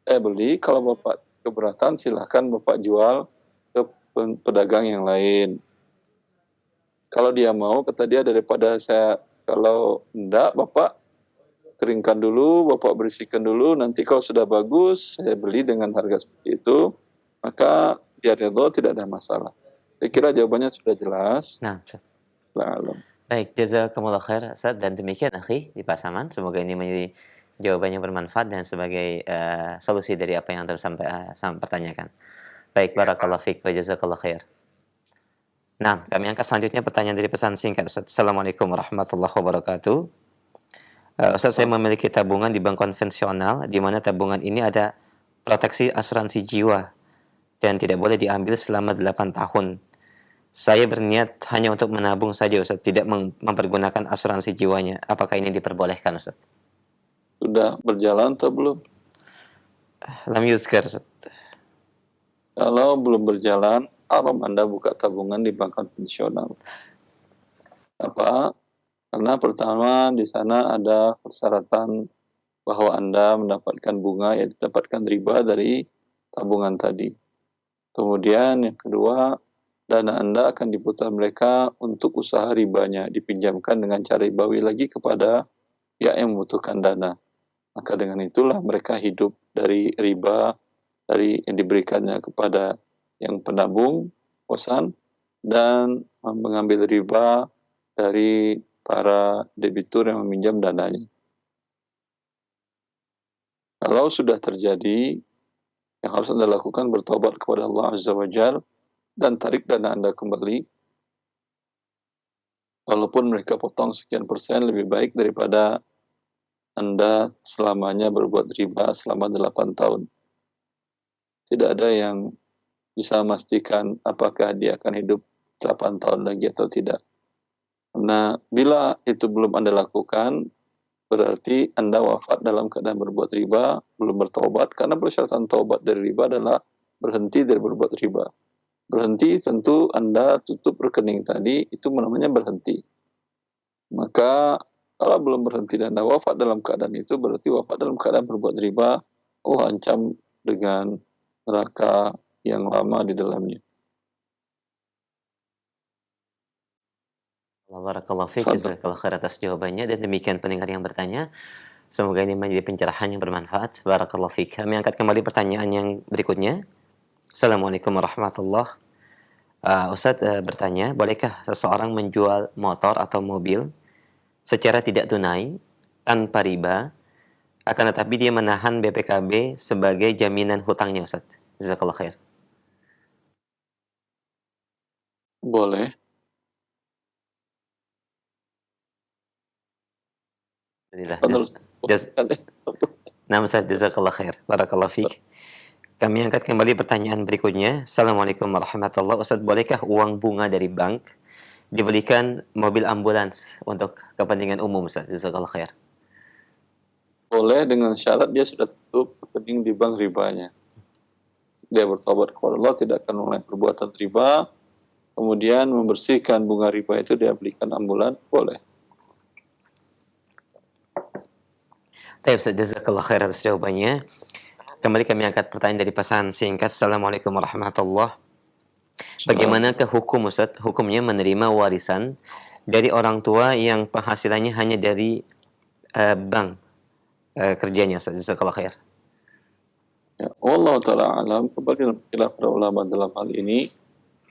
beli. Kalau Bapak keberatan silahkan Bapak jual ke pedagang yang lain. Kalau dia mau, kata dia, daripada saya, kalau enggak, Bapak keringkan dulu, Bapak bersihkan dulu, nanti kalau sudah bagus, saya beli dengan harga seperti itu, maka dia ridho, tidak ada masalah. Saya kira jawabannya sudah jelas. Nah, Ustaz. Lalu. Baik, jazakumullah khair, Ustaz. Dan demikian, akhi, di Pasaman. Semoga ini menjadi jawabannya bermanfaat dan sebagai solusi dari apa yang sampai pertanyakan. Baik, barakallahu fiik wa jazakallahu khair. Nah, kami angkat selanjutnya pertanyaan dari pesan singkat, Ustaz. Assalamualaikum warahmatullahi wabarakatuh. Ustaz, saya memiliki tabungan di bank konvensional, di mana tabungan ini ada proteksi asuransi jiwa dan tidak boleh diambil selama 8 tahun. Saya berniat hanya untuk menabung saja, Ustaz, tidak mempergunakan asuransi jiwanya. Apakah ini diperbolehkan, Ustaz? Sudah berjalan atau belum? Lam yuzkar, Ustaz. Kalau belum berjalan, haram Anda buka tabungan di bank konvensional. Apa? Karena pertama di sana ada persyaratan bahwa Anda mendapatkan bunga, yaitu mendapatkan riba dari tabungan tadi. Kemudian yang kedua, dana Anda akan diputar mereka untuk usaha ribanya, dipinjamkan dengan cara ribawi lagi kepada pihak yang membutuhkan dana. Maka dengan itulah mereka hidup dari riba, dari yang diberikannya kepada yang penabung, kosan, dan mengambil riba dari para debitur yang meminjam dananya. Kalau sudah terjadi, yang harus Anda lakukan bertobat kepada Allah Azza wa Jalla dan tarik dana Anda kembali. Walaupun mereka potong sekian persen, lebih baik daripada Anda selamanya berbuat riba selama 8 tahun. Tidak ada yang bisa memastikan apakah dia akan hidup 8 tahun lagi atau tidak. Karena bila itu belum Anda lakukan, berarti Anda wafat dalam keadaan berbuat riba, belum bertobat, karena persyaratan taubat dari riba adalah berhenti dari berbuat riba. Berhenti tentu Anda tutup rekening tadi, itu namanya berhenti. Maka kalau belum berhenti dan Anda wafat dalam keadaan itu, berarti wafat dalam keadaan berbuat riba, Allah ancam dengan neraka yang lama di dalamnya. Barakallahu fiik, jazakallahu khair atas jawabannya. Dan demikian pendengar yang bertanya, semoga ini menjadi pencerahan yang bermanfaat. Barakallahu fiik. Kami angkat kembali pertanyaan yang berikutnya. Assalamualaikum warahmatullahi wabarakatuh. Ustaz bertanya, bolehkah seseorang menjual motor atau mobil secara tidak tunai, tanpa riba, akan tetapi dia menahan BPKB sebagai jaminan hutangnya, Ustaz? Jazakallahu khair. Boleh. Nah, Ustaz, jazakallahu khair. Barakallahu fiik. Kami angkat kembali pertanyaan berikutnya. Assalamualaikum warahmatullahi wabarakatuh. Ustaz, bolehkah uang bunga dari bank dibelikan mobil ambulans untuk kepentingan umum, Ustaz? Jazakallahu khair. Boleh dengan syarat dia sudah tutup rekening di bank ribanya. Dia bertobat kepada Allah, tidak akan mengulangi perbuatan riba, kemudian membersihkan bunga riba itu, dia belikan ambulans, boleh. Baik, Ustaz, jazakallahu khair atas jawabannya. Kembali kami angkat pertanyaan dari pesan singkat. Assalamualaikum warahmatullahi wabarakatuh. Bagaimanakah hukum, Ustaz, hukumnya menerima warisan dari orang tua yang penghasilannya hanya dari bank kerjanya, Ustaz? Jazakallahu khair. Ya, Allah Ta'ala alam, kembali khilaf para ulama dalam hal ini.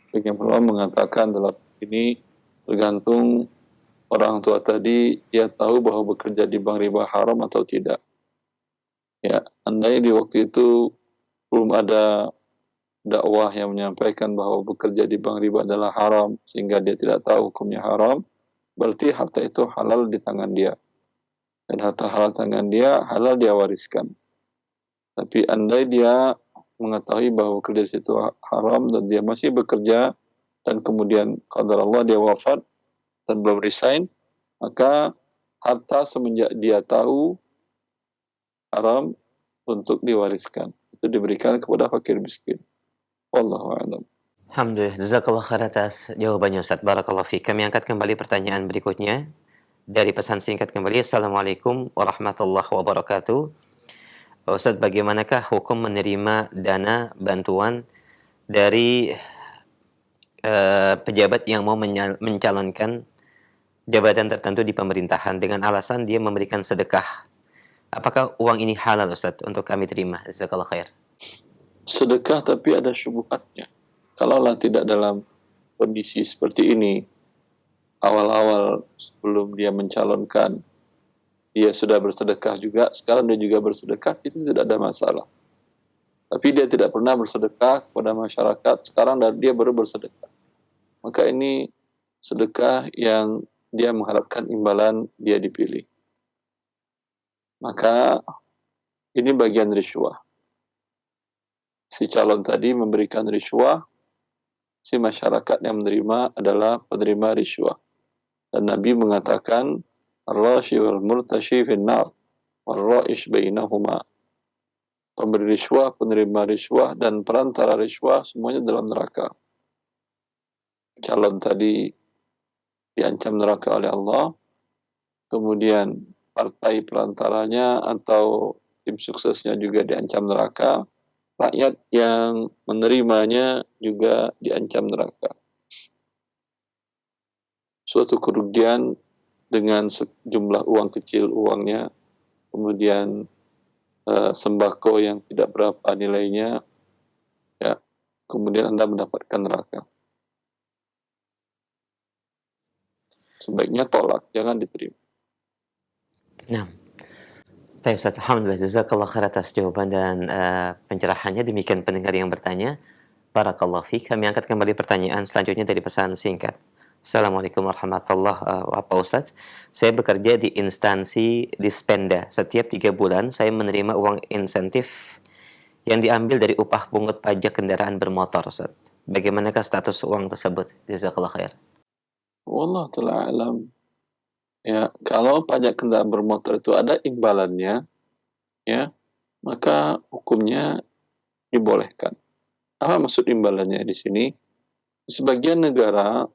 Sebagian ulama mengatakan dalam ini tergantung orang tua tadi, dia tahu bahwa bekerja di bank riba haram atau tidak. Ya, andai di waktu itu belum ada dakwah yang menyampaikan bahwa bekerja di bank riba adalah haram, sehingga dia tidak tahu hukumnya haram, berarti harta itu halal di tangan dia. Dan harta halal tangan dia, halal dia wariskan. Tapi andai dia mengetahui bahwa bekerja di situ haram dan dia masih bekerja, dan kemudian qadar Allah dia wafat dan belum resign, maka harta semenjak dia tahu haram untuk diwariskan, itu diberikan kepada fakir miskin. Wallahu a'lam. Alhamdulillah, jazakallahu khair atas jawabannya, Ustaz. Barakallahu fiik. Kami angkat kembali pertanyaan berikutnya. dari pesan singkat kembali. Assalamualaikum warahmatullahi wabarakatuh. Ustaz, bagaimanakah hukum menerima dana bantuan dari pejabat yang mau mencalonkan jabatan tertentu di pemerintahan dengan alasan dia memberikan sedekah? Apakah uang ini halal, Ustaz, untuk kami terima? Jazakallah khair. Sedekah tapi ada syubhatnya. Kalaulah tidak dalam kondisi seperti ini, awal-awal sebelum dia mencalonkan, dia sudah bersedekah juga, sekarang dia juga bersedekah, itu tidak ada masalah. Tapi dia tidak pernah bersedekah kepada masyarakat, sekarang dia baru bersedekah. Maka ini sedekah yang dia mengharapkan imbalan, dia dipilih. Maka ini bagian riswah. Si calon tadi memberikan riswah, si masyarakat yang menerima adalah penerima riswah. Dan Nabi mengatakan, ar-rashi wal murtashi finnar, wal-ra'ish bainahuma. Pemberi riswah, penerima riswah, dan perantara riswah semuanya dalam neraka. Calon tadi diancam neraka oleh Allah, kemudian partai perantaranya atau tim suksesnya juga diancam neraka, rakyat yang menerimanya juga diancam neraka. Suatu kerugian dengan sejumlah uang kecil uangnya, kemudian sembako yang tidak berapa nilainya, ya, kemudian Anda mendapatkan neraka. Sebaiknya tolak, jangan diterima. Nah, baik Ustaz, alhamdulillah, jazakallah khair atas jawaban dan pencerahannya. Demikian pendengar yang bertanya. Barakallahu fiik. Kami angkat kembali pertanyaan selanjutnya dari pesan singkat. Assalamualaikum warahmatullahi wabarakatuh. Ustaz, saya bekerja di instansi Dispenda. Setiap 3 bulan saya menerima uang insentif yang diambil dari upah pungut pajak kendaraan bermotor, Ustaz. Bagaimanakah status uang tersebut? Jazakallah khair. Wallahu ta'ala alam. Ya, kalau pajak kendaraan bermotor itu ada imbalannya, ya, maka hukumnya dibolehkan. Apa maksud imbalannya di sini? Sebagian negara,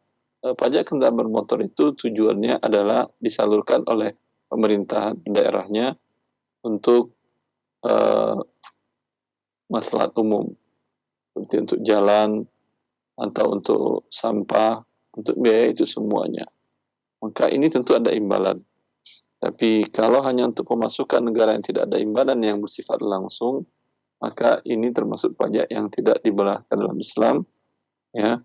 pajak kendaraan bermotor itu tujuannya adalah disalurkan oleh pemerintahan daerahnya untuk maslahat umum, seperti untuk jalan atau untuk sampah, untuk biaya itu semuanya. Maka ini tentu ada imbalan. Tapi kalau hanya untuk pemasukan negara yang tidak ada imbalan yang bersifat langsung, maka ini termasuk pajak yang tidak dibenarkan dalam Islam, ya.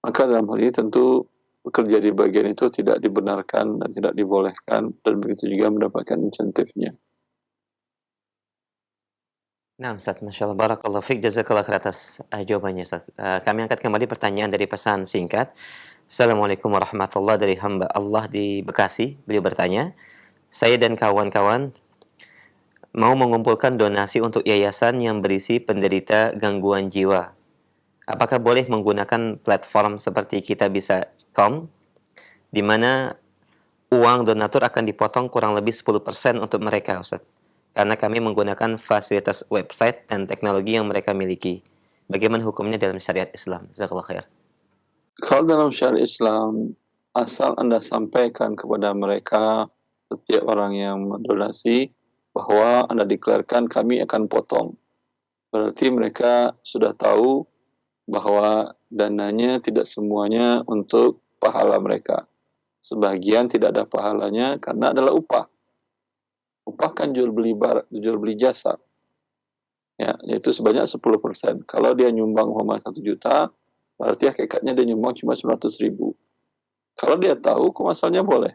Maka dalam hal ini tentu bekerja di bagian itu tidak dibenarkan dan tidak dibolehkan, dan begitu juga mendapatkan insentifnya. Nah, Ustaz, Masya Allah, barakallahu fiik, jazakallah khair atas jawabannya, Ustaz. Kami angkat kembali pertanyaan dari pesan singkat. Assalamualaikum warahmatullahi wabarakatuh, dari hamba Allah di Bekasi. Beliau bertanya, saya dan kawan-kawan mau mengumpulkan donasi untuk yayasan yang berisi penderita gangguan jiwa. Apakah boleh menggunakan platform seperti Kitabisa.com, di mana uang donatur akan dipotong kurang lebih 10% untuk mereka, Ustaz? Karena kami menggunakan fasilitas website dan teknologi yang mereka miliki. Bagaimana hukumnya dalam syariat Islam? Jazakallah khair. Kalau dalam syariat Islam, asal Anda sampaikan kepada mereka, setiap orang yang mendonasi, bahwa Anda deklarkan kami akan potong. Berarti mereka sudah tahu bahwa dananya tidak semuanya untuk pahala mereka. Sebagian tidak ada pahalanya karena adalah upah. Upah kan jual beli jasa. Ya, yaitu sebanyak 10%. Kalau dia nyumbang 1 juta, berarti hakikatnya dia nyumbang cuma 100.000. Kalau dia tahu, kemasalnya boleh.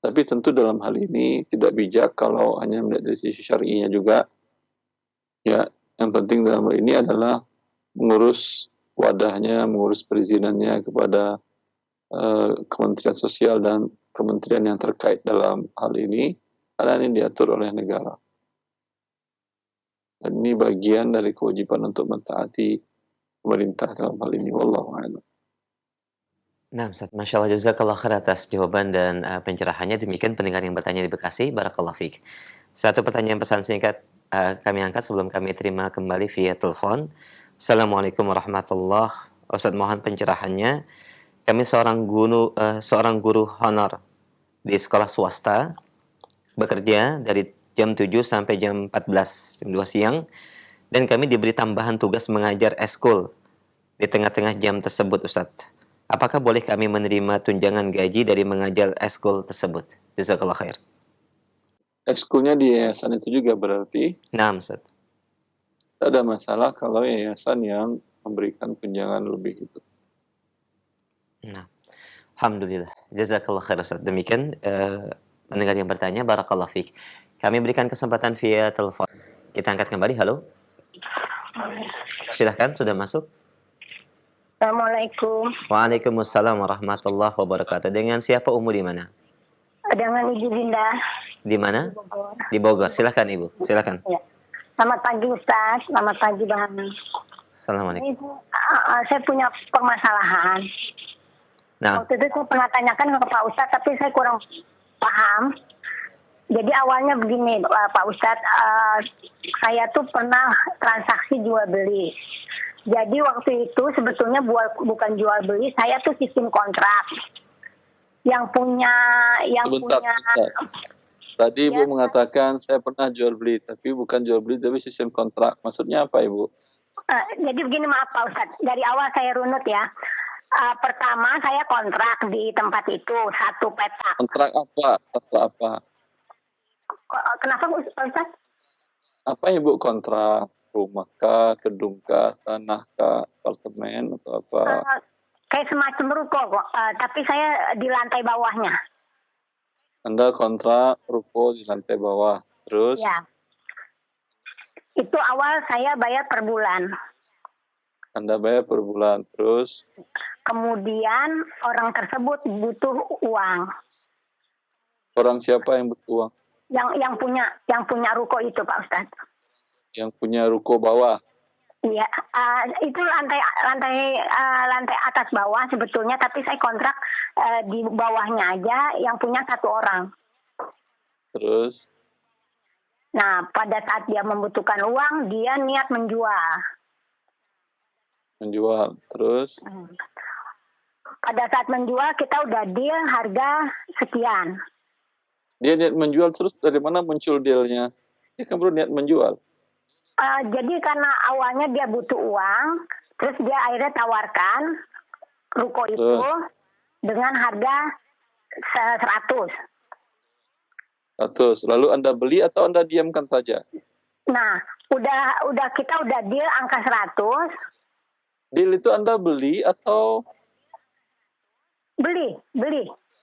Tapi tentu dalam hal ini tidak bijak kalau hanya melihat dari sisi syar'inya juga. Ya, yang penting dalam hal ini adalah mengurus wadahnya, mengurus perizinannya kepada Kementerian Sosial dan kementerian yang terkait dalam hal ini, karena ini diatur oleh negara. Dan ini bagian dari kewajiban untuk mentaati pemerintah dalam hal ini. Wallahu a'lam. Nah, Ustaz, Masya Allah, jazakallah khair atas jawaban dan pencerahannya. Demikian pendengar yang bertanya di Bekasi. Barakallah fiik. Satu pertanyaan pesan singkat kami angkat sebelum kami terima kembali via telepon. Assalamualaikum warahmatullahi wabarakatuh. Ustaz, mohon pencerahannya. Kami seorang guru honor di sekolah swasta, bekerja dari jam 7 sampai jam 14, jam 2 siang, dan kami diberi tambahan tugas mengajar eskul di tengah-tengah jam tersebut, Ustadz. Apakah boleh kami menerima tunjangan gaji dari mengajar eskul tersebut? Jazakallah khair. Ekskulnya di yayasan itu juga berarti Naam, Ustadz. tidak ada masalah kalau yayasan yang memberikan tunjangan lebih itu. Nah, alhamdulillah. Jazakallah khair, Ustadz. Demikian pendengar yang bertanya, barakallah fiik. Kami berikan kesempatan via telepon. Kita angkat kembali. Halo. Silahkan, sudah masuk. Assalamualaikum. Waalaikumsalam warahmatullahi wabarakatuh. Dengan siapa Umu di mana? Dengan Ibu Dinda. Di mana? Bogor. Di Bogor. Silahkan Ibu. Silahkan. Ya. Selamat pagi Ustaz. Selamat pagi Bang. Assalamualaikum. Ini, saya punya permasalahan. Nah, Waktu itu saya pernah tanyakan ke Pak Ustaz, tapi saya kurang paham. Jadi awalnya begini Pak Ustaz, saya tuh pernah transaksi jual beli. Jadi waktu itu sebetulnya bukan jual beli, saya tuh sistem kontrak. Yang punya Sebentar. Tadi Ibu mengatakan saya pernah jual beli, tapi bukan jual beli tapi sistem kontrak. Maksudnya apa Ibu? Jadi begini, maaf Pak Ustadz, dari awal saya runut ya. Pertama saya kontrak di tempat itu 1 petak. Kontrak apa? Kontrak apa? Kenapa Pak Ustadz? Apa Ibu kontrak? Rumah kah, gedung kah, tanah kah, apartemen atau apa? Kayak semacam ruko kok, tapi saya di lantai bawahnya. Anda kontrak ruko di lantai bawah, terus? Ya. Itu awal saya bayar per bulan. Anda bayar per bulan, terus? Kemudian orang tersebut butuh uang. Orang siapa yang butuh uang? Yang punya ruko itu Pak Ustadz. Yang punya ruko bawah? Iya, itu lantai atas bawah sebetulnya, tapi saya kontrak di bawahnya aja yang punya 1 orang. Terus? Nah, pada saat dia membutuhkan uang, dia niat menjual. Menjual, terus? Pada saat menjual, kita udah deal harga sekian. Dia niat menjual, terus dari mana muncul dealnya? Dia kan baru niat menjual. Jadi karena awalnya dia butuh uang, terus dia akhirnya tawarkan ruko itu dengan harga 100. 100. Lalu Anda beli atau Anda diamkan saja? Nah, kita udah deal angka 100. Deal itu Anda beli atau? Beli.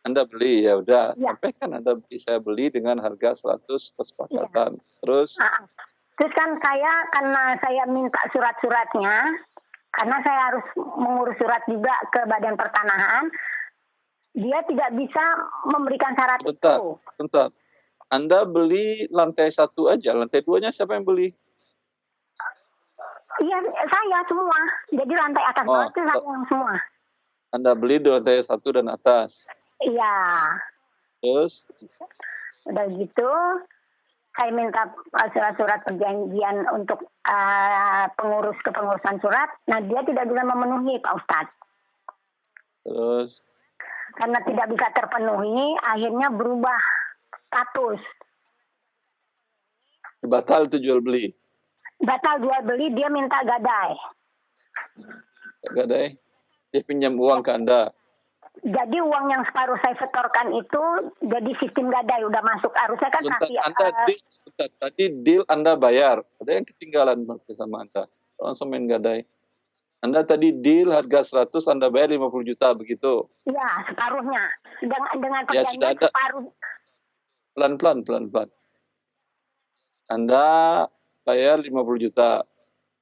Anda beli, ya udah. Ya. Sampaikan Anda beli, saya beli dengan harga 100 kesepakatan. Ya. Terus? Terus kan karena saya minta surat-suratnya, karena saya harus mengurus surat juga ke Badan Pertanahan, dia tidak bisa memberikan syarat itu. Bentar. Anda beli lantai 1 aja, lantai 2-nya siapa yang beli? Iya, saya semua. Jadi lantai atas bawah itu saya yang semua. Anda beli di lantai 1 dan atas? Iya. Terus? Udah gitu, saya minta surat-surat perjanjian untuk kepengurusan surat. Nah, dia tidak bisa memenuhi, Pak Ustadz. Terus? Karena tidak bisa terpenuhi, akhirnya berubah status. Batal itu jual beli? Batal jual beli, dia minta gadai. Gadai? Dia pinjam uang ke Anda? Jadi uang yang separuh saya setorkan itu jadi sistem gadai, udah masuk. Harusnya kan tadi deal Anda bayar. Ada yang ketinggalan bersama Anda. Langsung main gadai. Anda tadi deal harga 100, Anda bayar 50 juta, begitu? Iya, separuhnya. Dengan perjanjian separuh. Pelan-pelan. Anda bayar 50 juta.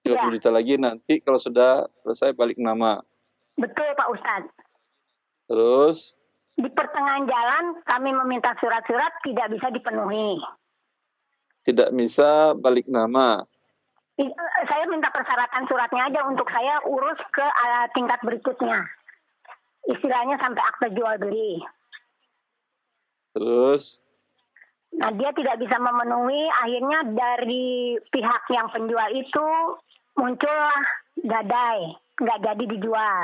50 juta lagi nanti kalau sudah selesai balik nama. Betul Pak Ustadz. Terus? Di pertengahan jalan kami meminta surat-surat tidak bisa dipenuhi. Tidak bisa balik nama? Saya minta persyaratan suratnya aja untuk saya urus ke tingkat berikutnya. Istilahnya sampai akte jual beli. Terus? Nah, dia tidak bisa memenuhi, akhirnya dari pihak yang penjual itu muncullah gadai, nggak jadi dijual.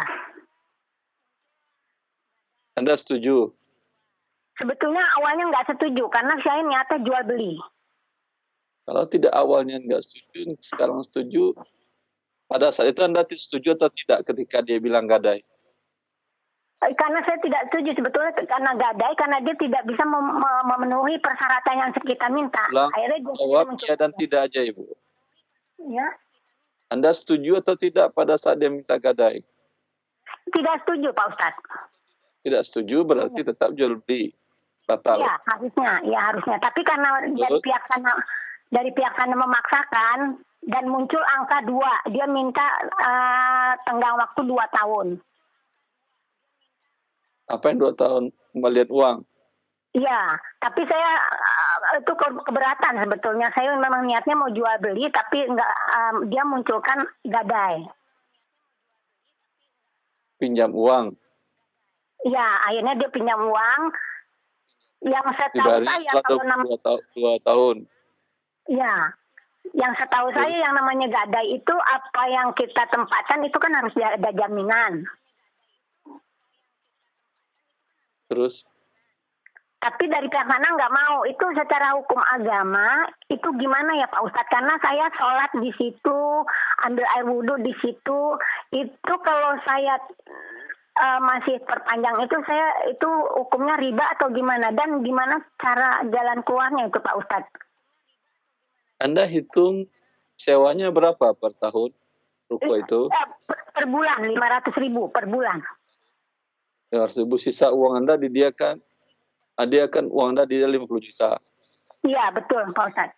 Anda setuju? Sebetulnya awalnya nggak setuju karena saya niatnya jual beli. Kalau tidak awalnya nggak setuju, sekarang setuju, pada saat itu Anda setuju atau tidak ketika dia bilang gadai? Karena saya tidak setuju sebetulnya karena gadai, karena dia tidak bisa memenuhi persyaratan yang kita minta. Akhirnya dia jawab ya dan tidak aja, Ibu. Ya. Anda setuju atau tidak pada saat dia minta gadai? Tidak setuju, Pak Ustadz. Tidak setuju berarti tetap jual beli. Batal. Iya, harusnya. Tapi karena dari pihak sana memaksakan dan muncul angka 2, dia minta tenggang waktu 2 tahun. Apa yang 2 tahun? Kembalian uang? Iya, tapi saya itu keberatan sebetulnya. Saya memang niatnya mau jual beli, tapi dia munculkan gadai. Pinjam uang? Iya, akhirnya dia pinjam uang. Yang setahu saya kalau 2 tahun. Iya, yang setahu saya yang namanya gadai itu apa yang kita tempatkan itu kan harus ada jaminan. Terus? Tapi dari pihak sana nggak mau. Itu secara hukum agama itu gimana ya Pak Ustadz? Karena saya sholat di situ, ambil air wudhu di situ. Itu kalau saya masih perpanjang itu hukumnya riba atau gimana? Dan gimana cara jalan keluarnya itu Pak Ustadz? Anda hitung sewanya berapa per tahun ruko itu? Per bulan 500.000 per bulan. 500.000 sisa uang Anda didiakan uang Anda dia 50 juta. Iya betul Pak Ustadz.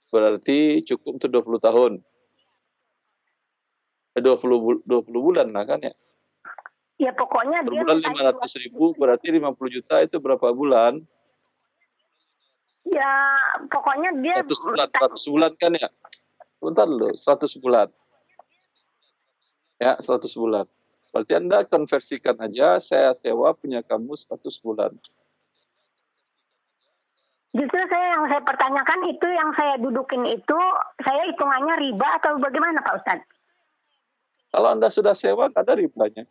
Berarti cukup untuk 20 tahun. 20 bulan lah kan ya? Ya pokoknya per dia bulan 500.000 berarti 50 juta itu berapa bulan? Ya pokoknya dia 100 bulan kan ya? Bentar dulu, 100 bulan. Ya, 100 bulan. Berarti Anda konversikan aja, saya sewa punya kamu 100 bulan. Justru yang saya pertanyakan itu, yang saya dudukin itu, saya hitungannya riba atau bagaimana Pak Ustadz? Kalau Anda sudah sewa, ada ribanya.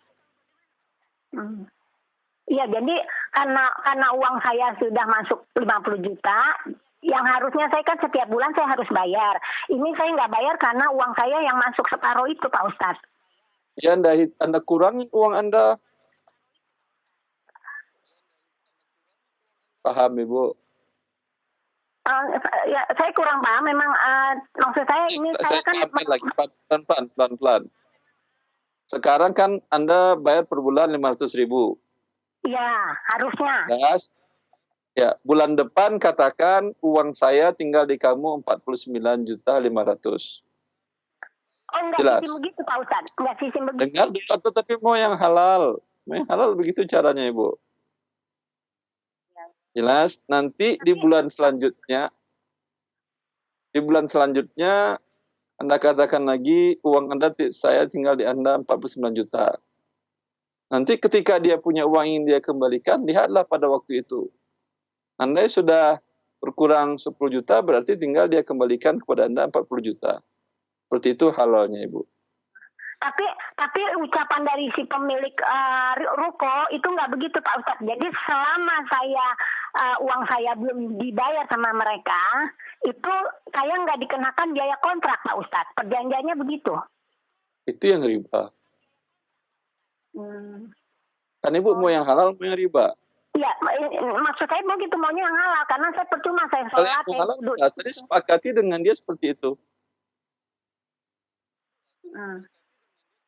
Iya, jadi karena uang saya sudah masuk 50 juta, yang harusnya saya kan setiap bulan saya harus bayar. Ini saya nggak bayar karena uang saya yang masuk separuh itu, Pak Ustadz. Ya, Anda kurangi uang Anda. Paham, Ibu? Ya, saya kurang paham. Memang maksud saya ini saya kan lagi pelan-pelan. Sekarang kan Anda bayar per bulan 500.000. Iya, harusnya. Yes. Ya, bulan depan katakan uang saya tinggal di kamu 49.500.000. Oh, enggak jelas. Sistem begitu Pak Ustadz. Enggak sistem begitu. Dengar dulu, tapi mau yang halal. Mau yang halal begitu caranya, Ibu. Jelas, nanti di bulan selanjutnya Anda katakan lagi uang Anda, saya tinggal di Anda 49 juta. Nanti ketika dia punya uang yang dia kembalikan, lihatlah pada waktu itu. Anda sudah berkurang 10 juta, berarti tinggal dia kembalikan kepada Anda 40 juta. Seperti itu halalnya, Ibu. Tapi ucapan dari si pemilik ruko itu nggak begitu Pak Ustadz. Jadi selama uang saya belum dibayar sama mereka, itu saya nggak dikenakan biaya kontrak Pak Ustadz. Perjanjiannya begitu. Itu yang riba. Kan Ibu mau yang halal, mau yang riba. Iya, maksud saya begitu, maunya yang halal. Karena saya percuma saya sholat. Kalau yang halal, tadi sepakati dengan dia seperti itu.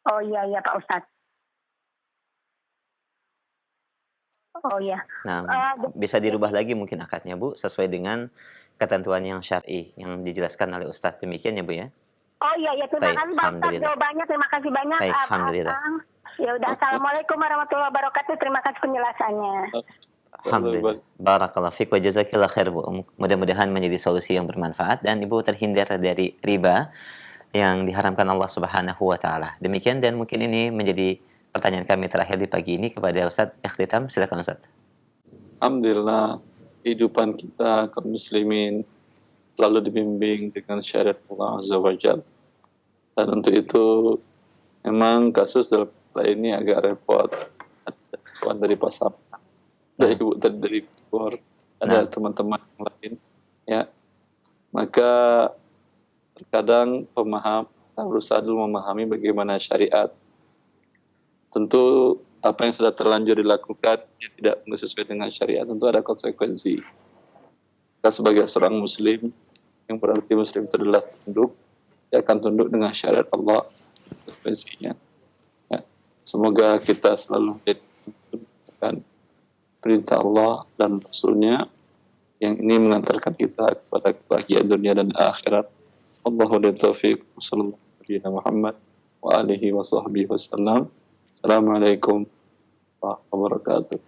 Oh iya Pak Ustadz. Oh iya. Nah, bisa dirubah lagi mungkin akadnya Bu, sesuai dengan ketentuan yang syar'i yang dijelaskan oleh Ustadz. Demikian ya Bu ya. Oh iya, terima kasih Pak Ustadz jawabannya. Terima kasih banyak. Alhamdulillah. Ya udah, assalamualaikum warahmatullahi wabarakatuh. Terima kasih penjelasannya. Alhamdulillah. Barakallahu fiik wa jazakillah khair Bu. Mudah-mudahan menjadi solusi yang bermanfaat dan Ibu terhindar dari riba yang diharamkan Allah Subhanahu wa taala. Demikian, dan mungkin ini menjadi pertanyaan kami terakhir di pagi ini kepada Ustaz Ikhtitam. Silakan Ustaz. Alhamdulillah, kehidupan kita kaum muslimin selalu dibimbing dengan syariat Allah Azza wa Jalla. Dan untuk itu memang kasus dalam ini agak repot. Ada dari pasangan ada ibu tadi dari luar, ada teman-teman yang lain, ya. Maka terkadang kita berusaha dulu memahami bagaimana syariat. Tentu apa yang sudah terlanjur dilakukan yang tidak sesuai dengan syariat tentu ada konsekuensi. Kita sebagai seorang muslim, yang berarti muslim itu adalah tunduk, dia akan tunduk dengan syariat Allah, konsekuensinya. Ya. Semoga kita selalu dengan perintah Allah dan Rasulnya yang ini mengantarkan kita kepada kebahagiaan dunia dan akhirat. Allahu taufiq. Sallallahu alaihi Muhammad wa alihi wa sahbihi wasallam. Assalamualaikum warahmatullahi wabarakatuh.